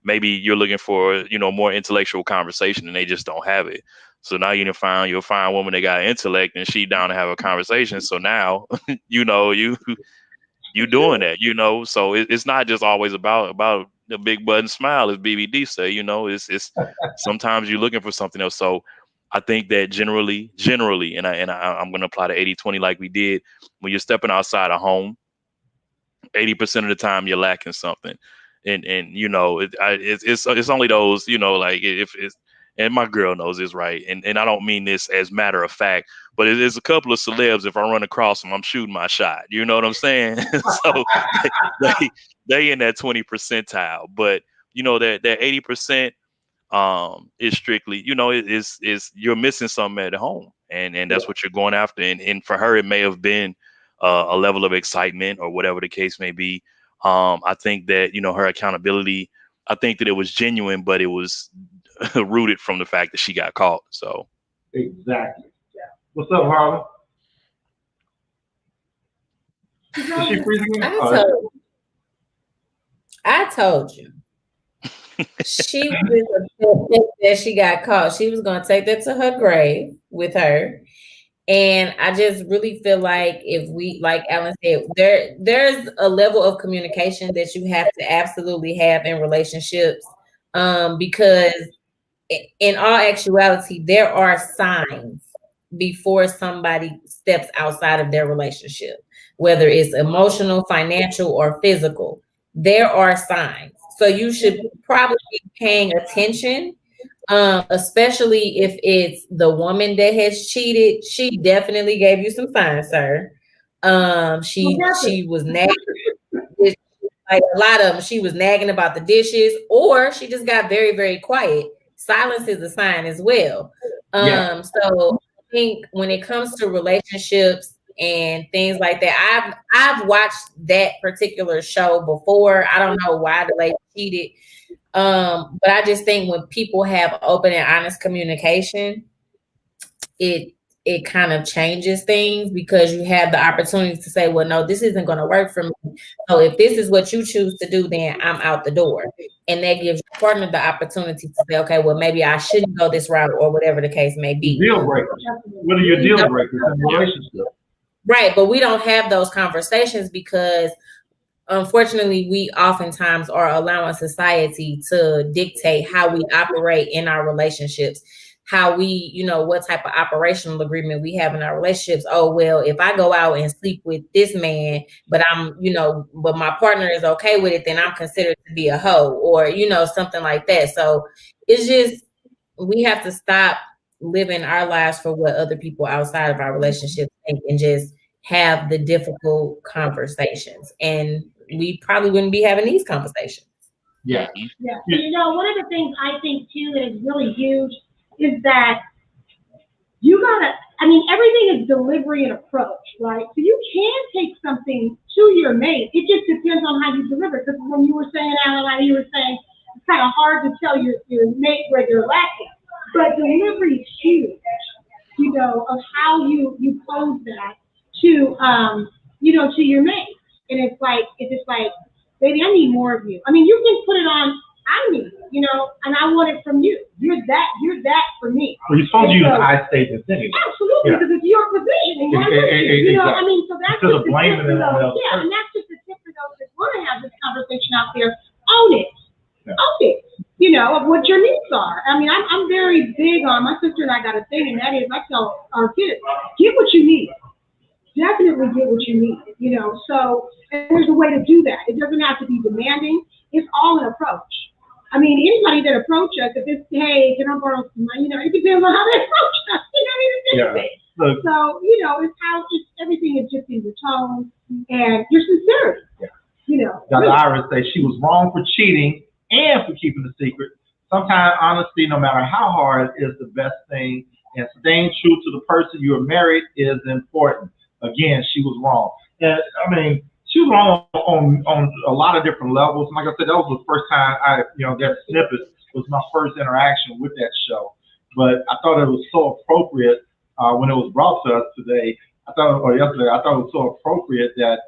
Maybe you're looking for, more intellectual conversation and they just don't have it. So now you'll find a woman that got intellect and she down to have a conversation. So now, you doing that, so it's not just always about the big button smile, as BBD say, it's sometimes you're looking for something else. So I think that generally, and I'm going to apply the 80-20 like we did. When you're stepping outside of home, 80% of the time you're lacking something, and it's only those, like if it's, and my girl knows this, right, and I don't mean this as matter of fact, but there's a couple of celebs, if I run across them, I'm shooting my shot, you know what I'm saying? So they in that 20 percentile, but that 80% is strictly, is you're missing something at home, and that's what you're going after, and for her it may have been a level of excitement or whatever the case may be. I think that, her accountability, I think that it was genuine, but it was rooted from the fact that she got caught. So exactly. Yeah. What's up, Harlan? Is she freezing? I told you. She was upset that she got caught. She was going to take that to her grave with her. And I just really feel like if we, like Alan said, there's a level of communication that you have to absolutely have in relationships, because in all actuality, there are signs before somebody steps outside of their relationship, whether it's emotional, financial, or physical. There are signs. So you should probably be paying attention. Especially if it's the woman that has cheated. She definitely gave you some signs, sir. She was nagging, like a lot of them. She was nagging about the dishes, or she just got very, very quiet. Silence is a sign as well. So I think when it comes to relationships and things like that, I've watched that particular show before. I don't know why the lady cheated. But I just think when people have open and honest communication, it kind of changes things, because you have the opportunity to say, well, no, this isn't going to work for me. So if this is what you choose to do, then I'm out the door. And that gives your partner the opportunity to say, okay, well, maybe I shouldn't go this route, or whatever the case may be. Deal breakers. What are your deal breakers in a relationship? Right. But we don't have those conversations because unfortunately, we oftentimes are allowing society to dictate how we operate in our relationships, how we, what type of operational agreement we have in our relationships. Oh, well, if I go out and sleep with this man, but but my partner is okay with it, then I'm considered to be a hoe, or, something like that. So it's just, we have to stop living our lives for what other people outside of our relationship think, and just have the difficult conversations. And we probably wouldn't be having these conversations. Yeah. Yeah. One of the things I think too that is really huge is that everything is delivery and approach, right? So you can take something to your mate. It just depends on how you deliver. Because when you were saying, Alan, you were saying it's kind of hard to tell your mate where they're lacking. But delivery is huge, of how you pose that to to your mate. And it's just like, baby, I need more of you. I mean, you can put it on, I need, and I want it from you. You're that for me. Well, you're supposed to use I statements anyway. Absolutely, because it's your position. And so that's just the tip for those. Yeah, and that's just the tip for those that want to have this conversation out there. Own it. Yeah. Own it. Of what your needs are. I mean, I'm very big on, my sister and I got a thing, and that is, I tell our kids, get what you need. Definitely get what you need, so and there's a way to do that. It doesn't have to be demanding. It's all an approach. I mean, anybody that approach us, if it's, hey, can I borrow some money? It depends on how they approach us. So, it's everything is just in your tone and your sincerity. Yeah. Dr. Iris says she was wrong for cheating and for keeping the secret. Sometimes honesty, no matter how hard, is the best thing, and staying true to the person you are married is important. Again, she was wrong. And she was wrong on a lot of different levels. And like I said, that was the first time that snippet was my first interaction with that show. But I thought it was so appropriate when it was brought to us today yesterday, I thought it was so appropriate that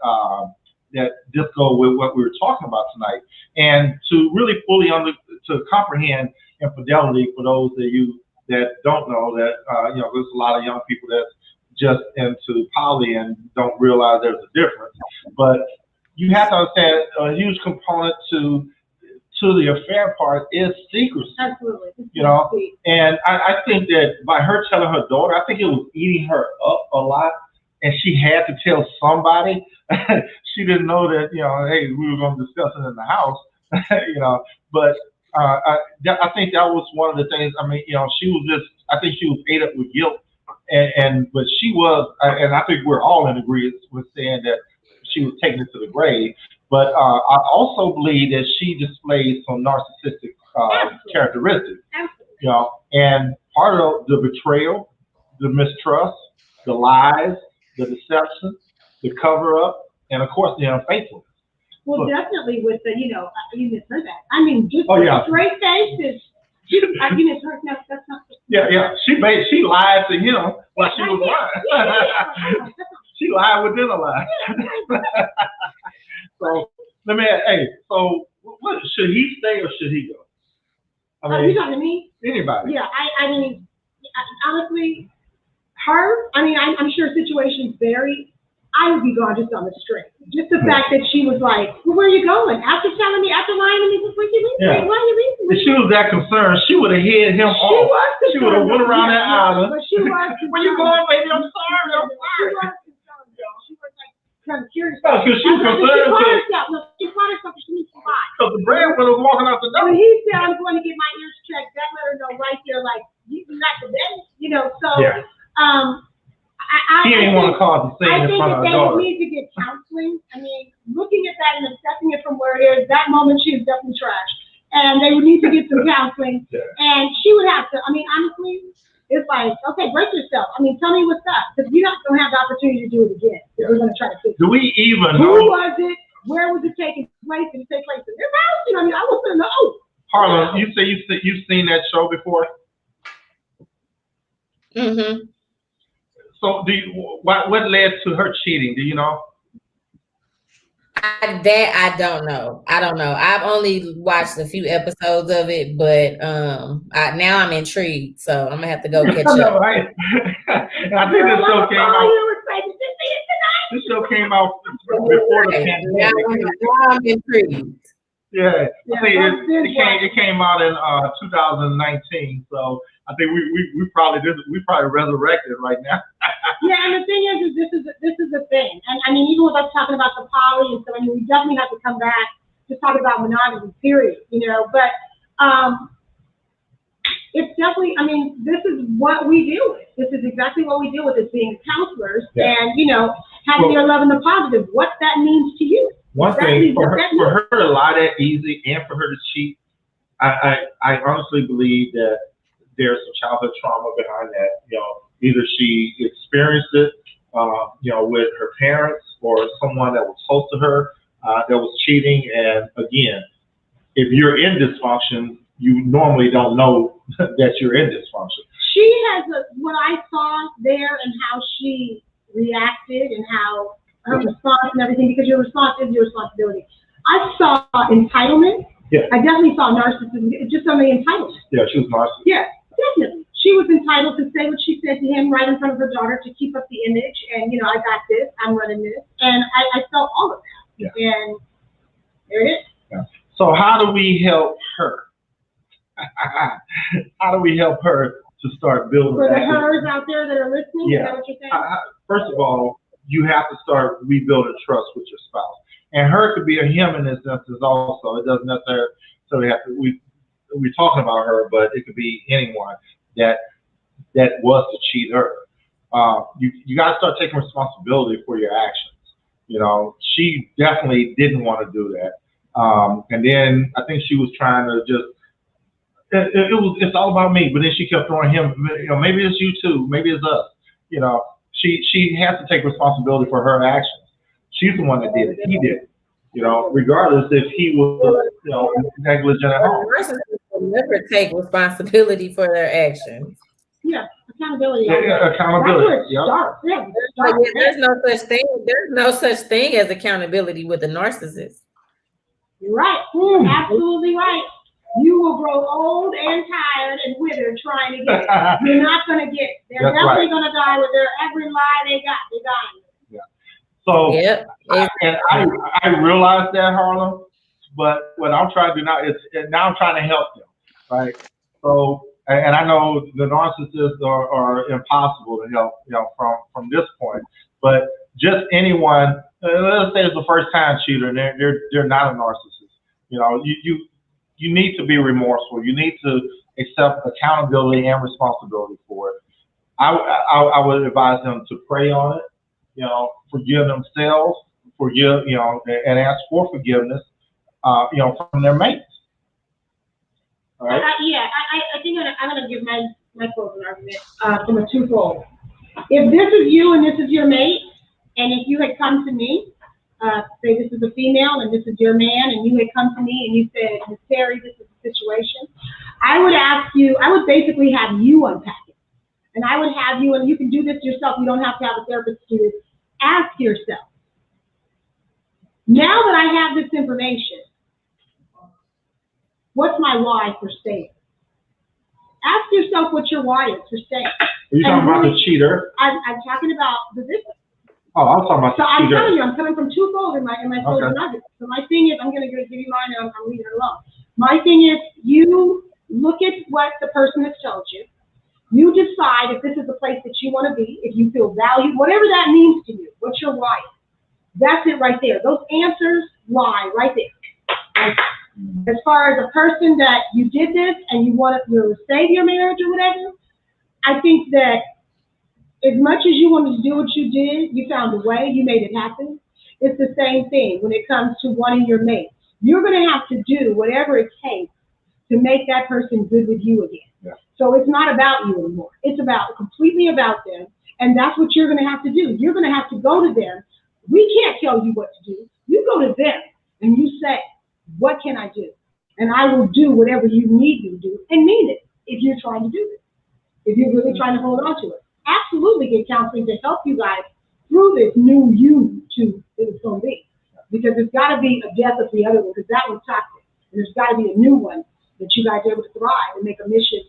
that just go with what we were talking about tonight, and to really fully to comprehend infidelity for those of you that don't know that there's a lot of young people that's just into poly and don't realize there's a difference. But you have to understand a huge component to the affair part is secrecy. Absolutely. And I think that by her telling her daughter, I think it was eating her up a lot, and she had to tell somebody. She didn't know that, hey, we were going to discuss it in the house, but I think that was one of the things. I mean, she was just, I think she was ate up with guilt, but she was, and I think we're all in agreement with saying that she was taking it to the grave. But I also believe that she displays some narcissistic characteristics. Absolutely. And part of the betrayal, the mistrust, the lies, the deception, the cover up, and of course the unfaithfulness. Well, definitely with the, you misheard that. I mean, just straight faces. You misheard. No, that's not. Yeah. She lied to him while she was lying. She lied within a lie. So let me ask, so what should he stay or should he go? I mean, you talking to me? Anybody? Yeah, I mean, honestly, her. I mean, I'm sure situations vary. I would be gone just on the straight. Just the fact that she was like, well, where are you going? After lying to me, why are you leaving? If she was that concerned, she would have hid him off. She would have went around that island. But she was. Where you going, baby? I'm sorry. She was like kind of curious. No, because she was concerned. She caught herself. She needs to lie. Because the breadwinner was walking out the door. When he said, I'm going to get my ears checked, that let her know right there, like, you not the best, so. Yeah. He didn't want to cause the scene in front of her daughter. I think that they need to get counseling. I mean, looking at that and assessing it from where it is, that moment she is definitely trash. And they would need to get some counseling. Yeah. And she would have to, I mean, honestly, it's like, okay, brace yourself. I mean, tell me what's up. Because you're not going to have the opportunity to do it again. Yeah. We're going to try to fix it. Do we even know? Who was it? Where was it taking place? Did it take place in this house? I mean, I want to know. Harlan, you say you've seen that show before? Mm-hmm. So, what led to her cheating? Do you know? I don't know. I've only watched a few episodes of it, but now I'm intrigued, so I'm gonna have to go catch up. Right? I think this show came out. This show came out before the pandemic. Now I'm intrigued. Yeah, I think it came out in 2019, so I think we probably resurrected right now. Yeah, and the thing is this is the thing, and I mean, even with us talking about the poly and stuff, I mean, we definitely have to come back to talk about monogamy, period. But it's definitely, I mean, this is what we deal with. This is exactly what we deal with as being counselors, and having your love in the positive. What that means to you. One thing for her to lie that easy and for her to cheat, I honestly believe that there's some childhood trauma behind that. Either she experienced it, with her parents or someone that was close to her that was cheating. And again, if you're in dysfunction, you normally don't know that you're in dysfunction. She has what I saw there and how she reacted and how her response and everything, because your response is your responsibility. I saw entitlement. Yeah. I definitely saw narcissism, just on the entitlement. Yeah, she was narcissistic. Yeah, definitely. She was entitled to say what she said to him right in front of her daughter to keep up the image. And, I got this, I'm running this. And I felt all of that. Yeah. And there it is. Yeah. So how do we help her? How do we help her to start building? For the hers out there that are listening, yeah. Is that what you're saying? First of all, you have to start rebuilding trust with your spouse. And her could be a him in this instance also. It doesn't necessarily have to, we're talking about her, but it could be anyone that was to cheat her. You got to start taking responsibility for your actions. She definitely didn't want to do that. And then I think she was trying to just, it's all about me, but then she kept throwing him, maybe it's you too, maybe it's us. She has to take responsibility for her actions. She's the one that did it. He did it. Regardless if he was, negligent at home. Narcissists will never take responsibility for their actions. Yeah, Accountability. Accountability. That's where it starts. Yeah, there's no such thing. There's no such thing as accountability with a narcissist. You're right. Absolutely right. You will grow old and tired and withered trying to get it. You're not going to get it. They're definitely going to die with their every lie they got. They're dying. Yeah. So, I realize that, Harlem, but what I'm trying to do now is I'm trying to help them, right? So, and I know the narcissists are impossible to help, from this point. But just anyone, let's say it's a first-time cheater, and they're not a narcissist. You need to be remorseful. You need to accept accountability and responsibility for it. I would advise them to pray on it. Forgive themselves, and ask for forgiveness, from their mates. All right? I think I'm going to give my closing argument from a twofold. If this is you and this is your mate, and if you had come to me, say this is a female and this is your man, and you had come to me and you said, Ms. Terry, this is the situation, I would basically have you unpack it. And I would have you, and you can do this yourself, you don't have to have a therapist do this. Ask yourself, now that I have this information, what's my why for staying? Ask yourself what your why is for staying. Are you talking about the cheater? I'm talking about the victim. Oh, I'm talking about the cheater. I'm telling you, I'm coming from twofold in my closing argument. So my thing is, I'm going to give you mine, and I'm leaving it alone. My thing is, you look at what the person has told you. You decide if this is the place that you want to be, if you feel valued, whatever that means to you. What's your why? That's it right there. Those answers lie right there. As far as a person that you did this and you want to save your marriage or whatever, I think that as much as you wanted to do what you did, you found a way, you made it happen. It's the same thing when it comes to wanting your mate. You're going to have to do whatever it takes to make that person good with you again. Yeah. So it's not about you anymore. It's completely about them. And that's what you're going to have to do. You're going to have to go to them. We can't tell you what to do. You go to them and you say, what can I do? And I will do whatever you need me to do and mean it if you're trying to do this. If you're really trying to hold on to it. Absolutely get counseling to help you guys through this new you to that it's going to be. Because there's got to be a death of the other one, because that one's toxic. And there's got to be a new one that you guys are able to thrive and make a mission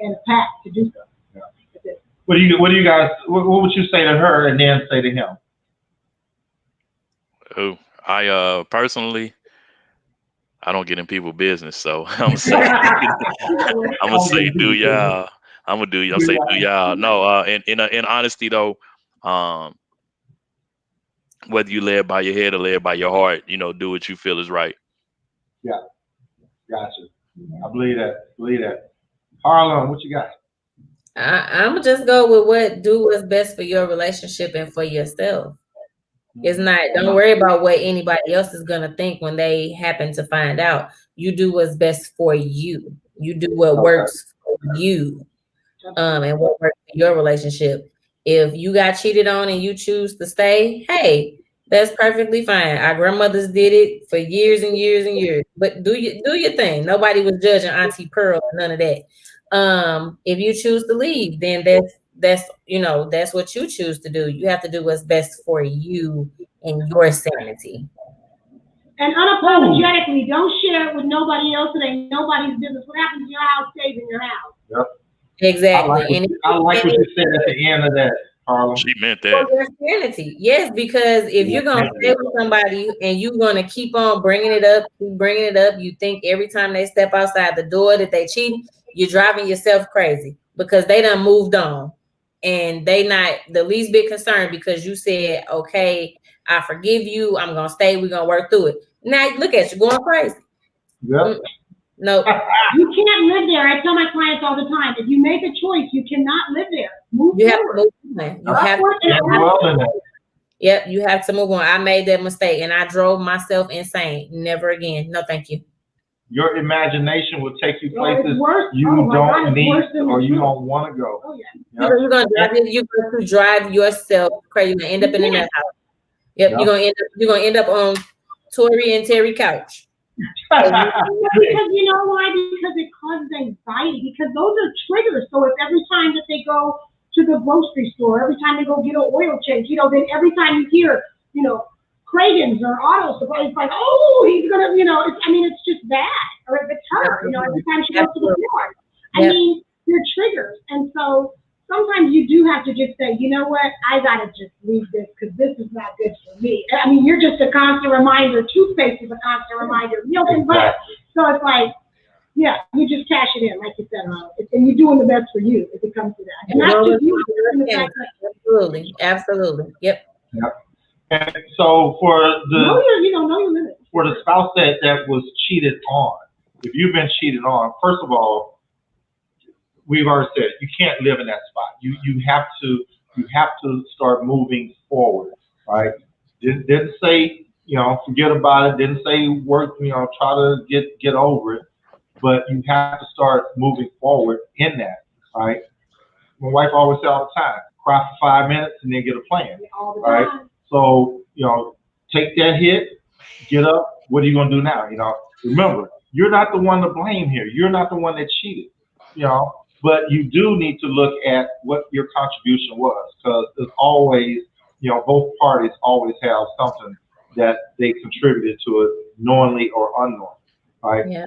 and a path to do so. Yeah. What would you say to her and then say to him? Oh, I personally, I don't get in people's business, so I'm gonna say do y'all. I'm gonna say do y'all. No, in honesty though, whether you led by your head or led by your heart, do what you feel is right. Yeah, gotcha. I believe that. Harlem, what you got? I'm just go with what's best for your relationship and for yourself. It's not, don't worry about what anybody else is going to think when they happen to find out. You do what's best for you. You do what works for you, and what works for your relationship. If you got cheated on and you choose to stay, hey, that's perfectly fine. Our grandmothers did it for years and years and years. But do your thing. Nobody was judging Auntie Pearl or none of that. If you choose to leave, then that's what you choose to do. You have to do what's best for you and your sanity. And unapologetically, don't share it with nobody else. It ain't nobody's business. What happens in your house stays in your house. Yep. Exactly. I like what you said at the end of that, Harlem. She meant that. For your sanity. Yes, because if you're going to stay with somebody and you're going to keep on bringing it up, you think every time they step outside the door that they cheat, you're driving yourself crazy because they done moved on. And they not the least bit concerned because you said, okay, I forgive you. I'm going to stay. We're going to work through it. Now, look at you going crazy. Yep. No. You can't live there. I tell my clients all the time, if you make a choice, you cannot live there. You have to move on. Yep, you have to move on. I made that mistake and I drove myself insane. Never again. No, thank you. Your imagination will take you places you don't need or you don't want to go. Oh, yeah. You're going to drive yourself crazy. You're going to end up in that house. Yep, you're going to end up on Tori and Terry couch. Because you know why? Because it causes anxiety. Because those are triggers. So if every time that they go to the grocery store, every time they go get an oil change, you know, then every time you hear, you know, Kragen's or auto supply, it's like, oh, he's gonna, you know, it's just bad. Or if it's her, you know, every time she goes to the store. I mean, they're triggers. And so sometimes you do have to just say, you know what, I gotta just leave this because this is not good for me. I mean, you're just a constant reminder. Toothpaste is a constant reminder. Milk and butter. So it's like, yeah, you just cash it in, like you said, and you're doing the best for you if it comes to that. And that's just you. Absolutely. Yep. And so for the know your limits. For the spouse that was cheated on, if you've been cheated on, first of all, we've already said you can't live in that spot. You have to start moving forward, right? Didn't say, you know, forget about it. Didn't say work, you know, try to get over it. But you have to start moving forward in that, right? My wife always says all the time, cry for 5 minutes and then get a plan, right? So, you know, take that hit, get up. What are you going to do now? You know, remember, you're not the one to blame here. You're not the one that cheated, you know, but you do need to look at what your contribution was, because there's always, you know, both parties always have something that they contributed to it, knowingly or unknowingly, right? Yeah.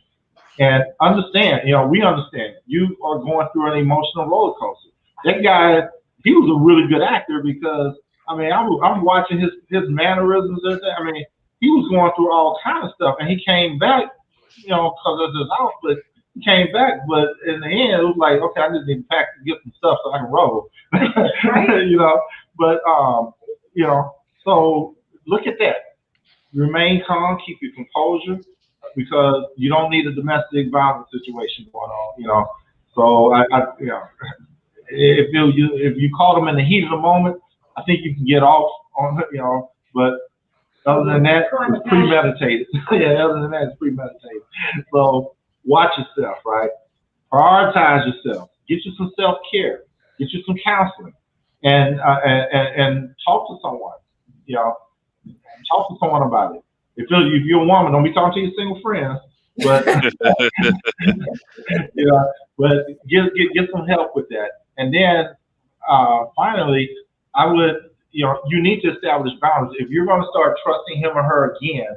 And understand, you know, we understand you are going through an emotional roller coaster. That guy, he was a really good actor because, I mean, I'm watching his mannerisms and everything. I mean, he was going through all kinds of stuff, and he came back, you know, because of his outfit. He came back, but in the end, it was like, okay, I just need to pack and get some stuff so I can roll, right. You know. But you know, so look at that. Remain calm, keep your composure, because you don't need a domestic violence situation going on, you know. So I you know, if you caught them in the heat of the moment, I think you can get off on it, you know. But other than that, it's premeditated. Yeah, other than that, it's premeditated. So watch yourself, right? Prioritize yourself. Get you some self-care. Get you some counseling, and talk to someone. You know, talk to someone about it. If you're a woman, don't be talking to your single friends, but you know, but get some help with that. And then finally, I would, you know, you need to establish boundaries. If you're going to start trusting him or her again,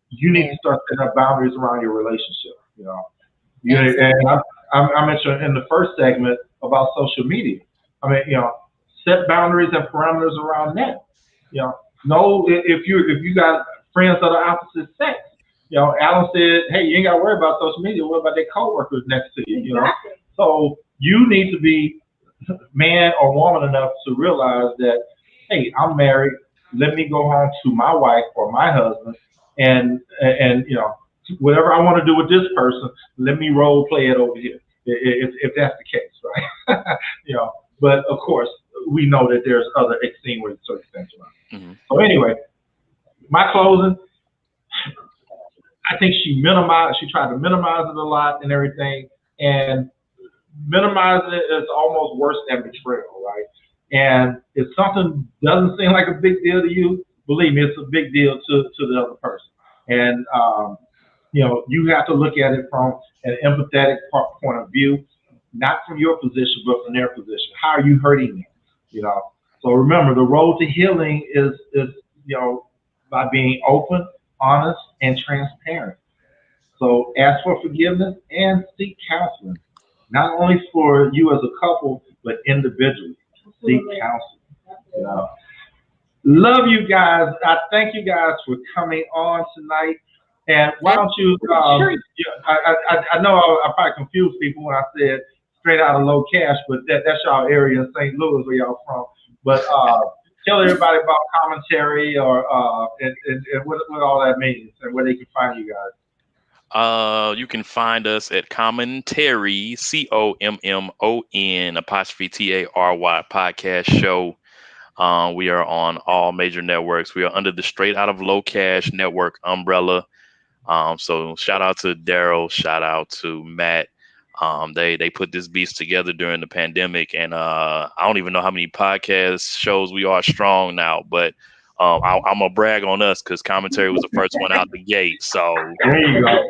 you need to start setting up boundaries around your relationship. You know, and I mentioned in the first segment about social media. I mean, you know, set boundaries and parameters around that. You know if you got friends of the opposite sex. You know, Alan said, hey, you ain't got to worry about social media. What about their coworkers next to you? You know, so you need to be man or woman enough to realize that, hey, I'm married. Let me go home to my wife or my husband, and you know, whatever I want to do with this person, let me role play it over here, if that's the case, right? You know, but of course, we know that there's other extenuating circumstances around. Mm-hmm. So anyway, my closing, I think she tried to minimize it a lot and everything, and minimizing it is almost worse than betrayal, right? And if something doesn't seem like a big deal to you, believe me, it's a big deal to the other person. And you know, you have to look at it from an empathetic point of view, not from your position, but from their position. How are you hurting them? You know. So remember, the road to healing is you know, by being open, honest, and transparent. So ask for forgiveness and seek counseling, not only for you as a couple, but individually. Seek counseling. You know. Love you guys. I thank you guys for coming on tonight. And why don't you? I know I probably confused people when I said straight out of Low Cash, but that's y'all area in St. Louis where y'all from. But tell everybody about commentary or and what all that means and where they can find you guys. You can find us at Commentary, COMMON''TARY podcast show. We are on all major networks. We are under the Straight Out of Low Cash network umbrella. So shout out to Daryl, shout out to Matt. They put this beast together during the pandemic, and I don't even know how many podcast shows we are strong now, but I'm gonna brag on us because Commentary was the first one out the gate. So there you go.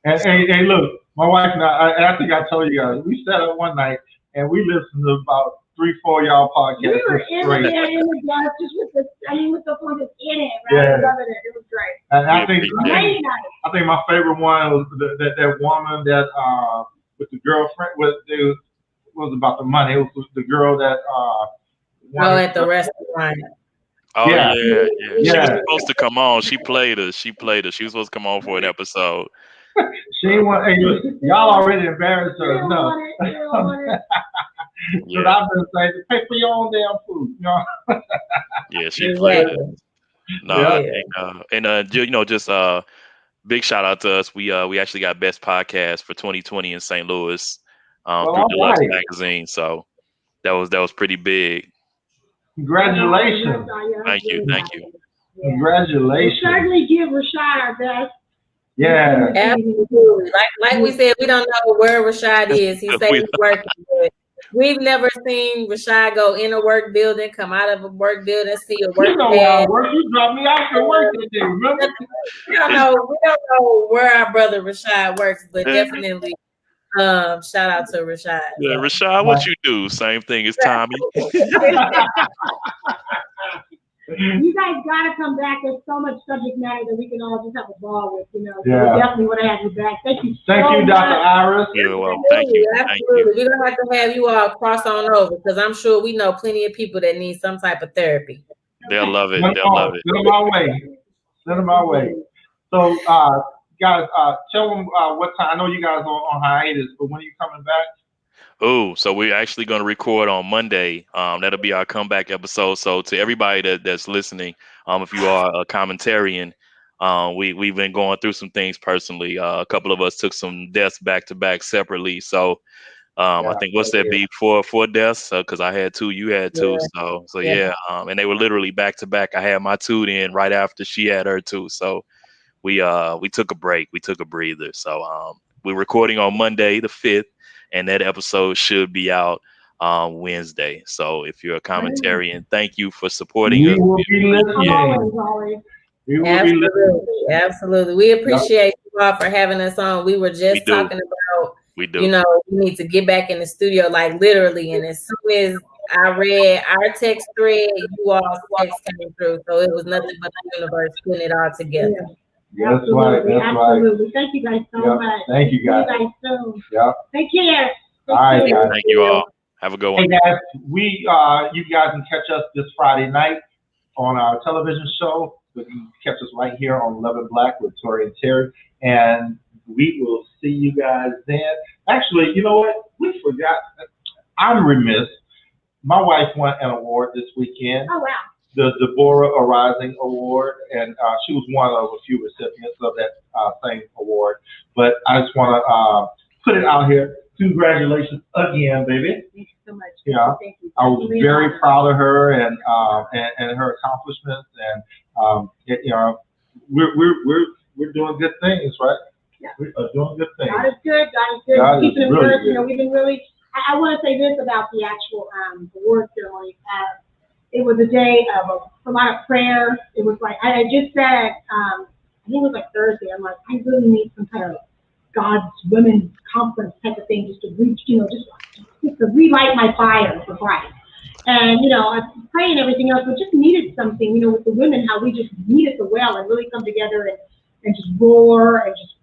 And look, my wife and I think I told you guys, we sat up one night and we listened to about 3-4 y'all podcasts. We were in there in the dark, just with the phone that's in it, right? Yeah. Loving it. It was great. And I think my favorite one was that woman that with the girlfriend was about the money. It was the girl that at the restaurant. Oh yeah. She was supposed to come on. She played her. She was supposed to come on for an episode. She ain't want. Y'all already embarrassed her enough. Because I've been saying, pay for your own damn food. You know? Yeah, she played it. No, just big shout out to us. We actually got best podcast for 2020 in St. Louis through Deluxe Magazine. So that was pretty big. Congratulations. Thank you. Yeah. Congratulations. We'll certainly give Rashad our best. Yeah. Absolutely. Like we said, we don't know where Rashad is. He said he's working. But we've never seen Rashad go in a work building, come out of a work building, see a work bed. You dropped me off for work today, remember? We don't know where our brother Rashad works, but definitely shout out to Rashad. Yeah, Rashad, what you do? Same thing as Tommy. You guys gotta come back. There's so much subject matter that we can all just have a ball with, So we definitely want to have you back. Thank you so much. Thank you, Dr. Iris. You're welcome. Thank you. Absolutely. We're gonna have to have you all cross on over because I'm sure we know plenty of people that need some type of therapy. They'll love it. Send them my way. So, guys, tell them what time. I know you guys are on hiatus, but when are you coming back? Oh, so we're actually going to record on Monday. That'll be our comeback episode. So to everybody that's listening, if you are a commentarian, we've been going through some things personally. A couple of us took some deaths back to back separately. So I think what's that be four deaths? Because I had 2, you had 2. So yeah. And they were literally back to back. I had my 2 in right after she had her 2. So we took a break. We took a breather. So we're recording on Monday the 5th. And that episode should be out Wednesday. So if you're a commentarian, thank you for supporting us. We will be listening. Absolutely. We appreciate you all for having us on. We were just talking about, we need to get back in the studio, like literally. And as soon as I read our text thread, you all text came through. So it was nothing but the universe putting it all together. Yeah. Absolutely. Thank you guys so much. Thank you guys. See you guys soon. Yep. Take care. All right, guys. Thank you all. Have a good one. Hey guys, you guys can catch us this Friday night on our television show. You can catch us right here on Love and Black with Tori and Terry, and we will see you guys then. Actually, you know what? We forgot. I'm remiss. My wife won an award this weekend. Oh wow. The Deborah Arising Award, and she was one of a few recipients of that same award. But I just want to put it out here. Congratulations again, baby. Thank you so much. Yeah, Thank you. I was very proud of her and her accomplishments, and we're doing good things, right? Yeah. We are doing good things. God is good. Keeping it really good. Good. We've been really. I want to say this about the actual award ceremony. It was a day of a lot of prayer. It was like, I just said, I think it was like Thursday, I'm like, I really need some kind of God's women conference type of thing just to reach, just to relight my fire for Christ. And, I pray and everything else, but just needed something, with the women, how we just needed the well and really come together and just roar and just,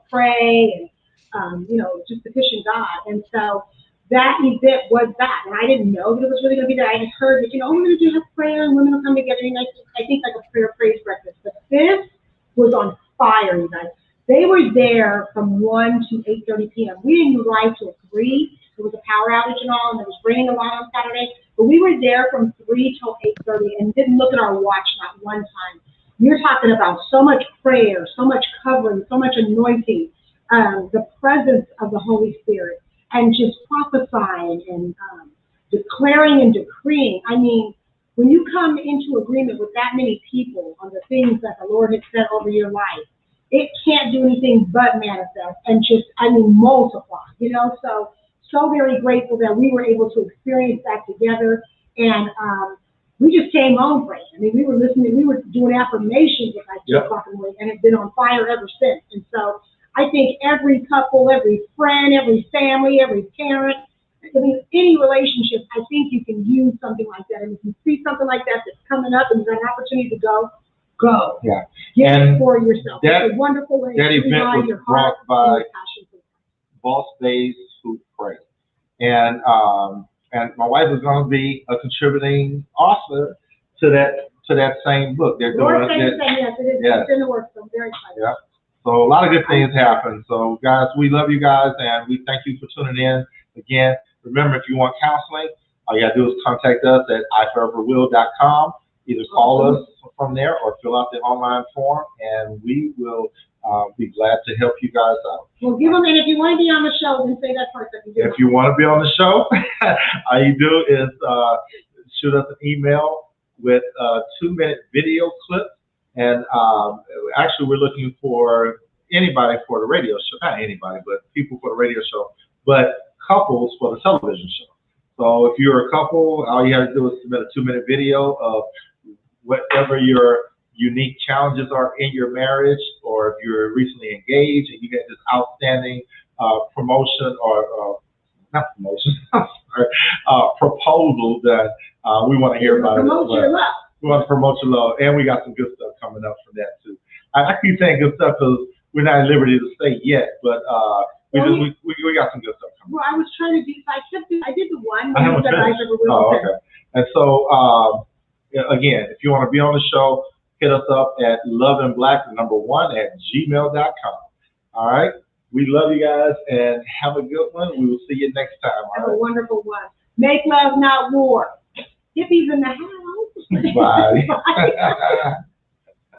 pray and, just petition God. And so that event was that, and I didn't know that it was really going to be that. I just heard that, we're going to do have prayer and women will come together, and I think like a prayer praise breakfast. But this was on fire, you guys. They were there from 1 to 8:30 p.m. We didn't arrive till 3. There was a power outage and all, and it was raining a lot on Saturday. But we were there from 3 till 8:30 and didn't look at our watch not one time. You're talking about so much prayer, so much covering, so much anointing, the presence of the Holy Spirit. And just prophesying and declaring and decreeing. I mean, when you come into agreement with that many people on the things that the Lord has said over your life, it can't do anything but manifest and just, multiply, So very grateful that we were able to experience that together. And we just came home praying. We were listening, we were doing affirmations at like 2 o'clock in the morning, and it's been on fire ever since. And so I think every couple, every friend, every family, every parent, I mean, any relationship, I think you can use something like that. And if you see something like that that's coming up and you've got an opportunity to go. Yeah. Get it for yourself. It's a wonderful way that to event rely was your brought heart by and your passion. Boss Days Who Pray. And my wife is going to be a contributing author to that same book. They're doing it. Yes, it is. Yes. It's in the works. So I'm very excited. Yeah. So a lot of good things happen. So guys, we love you guys, and we thank you for tuning in. Again, remember, if you want counseling, all you got to do is contact us at iforeverwill.com. Either call us from there or fill out the online form, and we will be glad to help you guys out. Well, give them, and if you want to be on the show, then say that first. If you want to be on the show, all you do is shoot us an email with a 2-minute video clip. And actually, we're looking for anybody for the radio show. Not anybody, but people for the radio show. But couples for the television show. So if you're a couple, all you have to do is submit a 2-minute video of whatever your unique challenges are in your marriage, or if you're recently engaged and you get this outstanding promotion or not promotion, proposal that we want to hear about. Promote your love. We want to promote your love, and we got some good stuff coming up from that too. I keep saying good stuff because we're not at liberty to say yet, but we got some good stuff coming. Well, I was trying to do. I did the one. Okay. And so again, if you want to be on the show, hit us up at loveandblack1@gmail.com. All right. We love you guys, and have a good one. We will see you next time. Have a wonderful one. Make love, not war. Hippies in the house. Bye. Bye.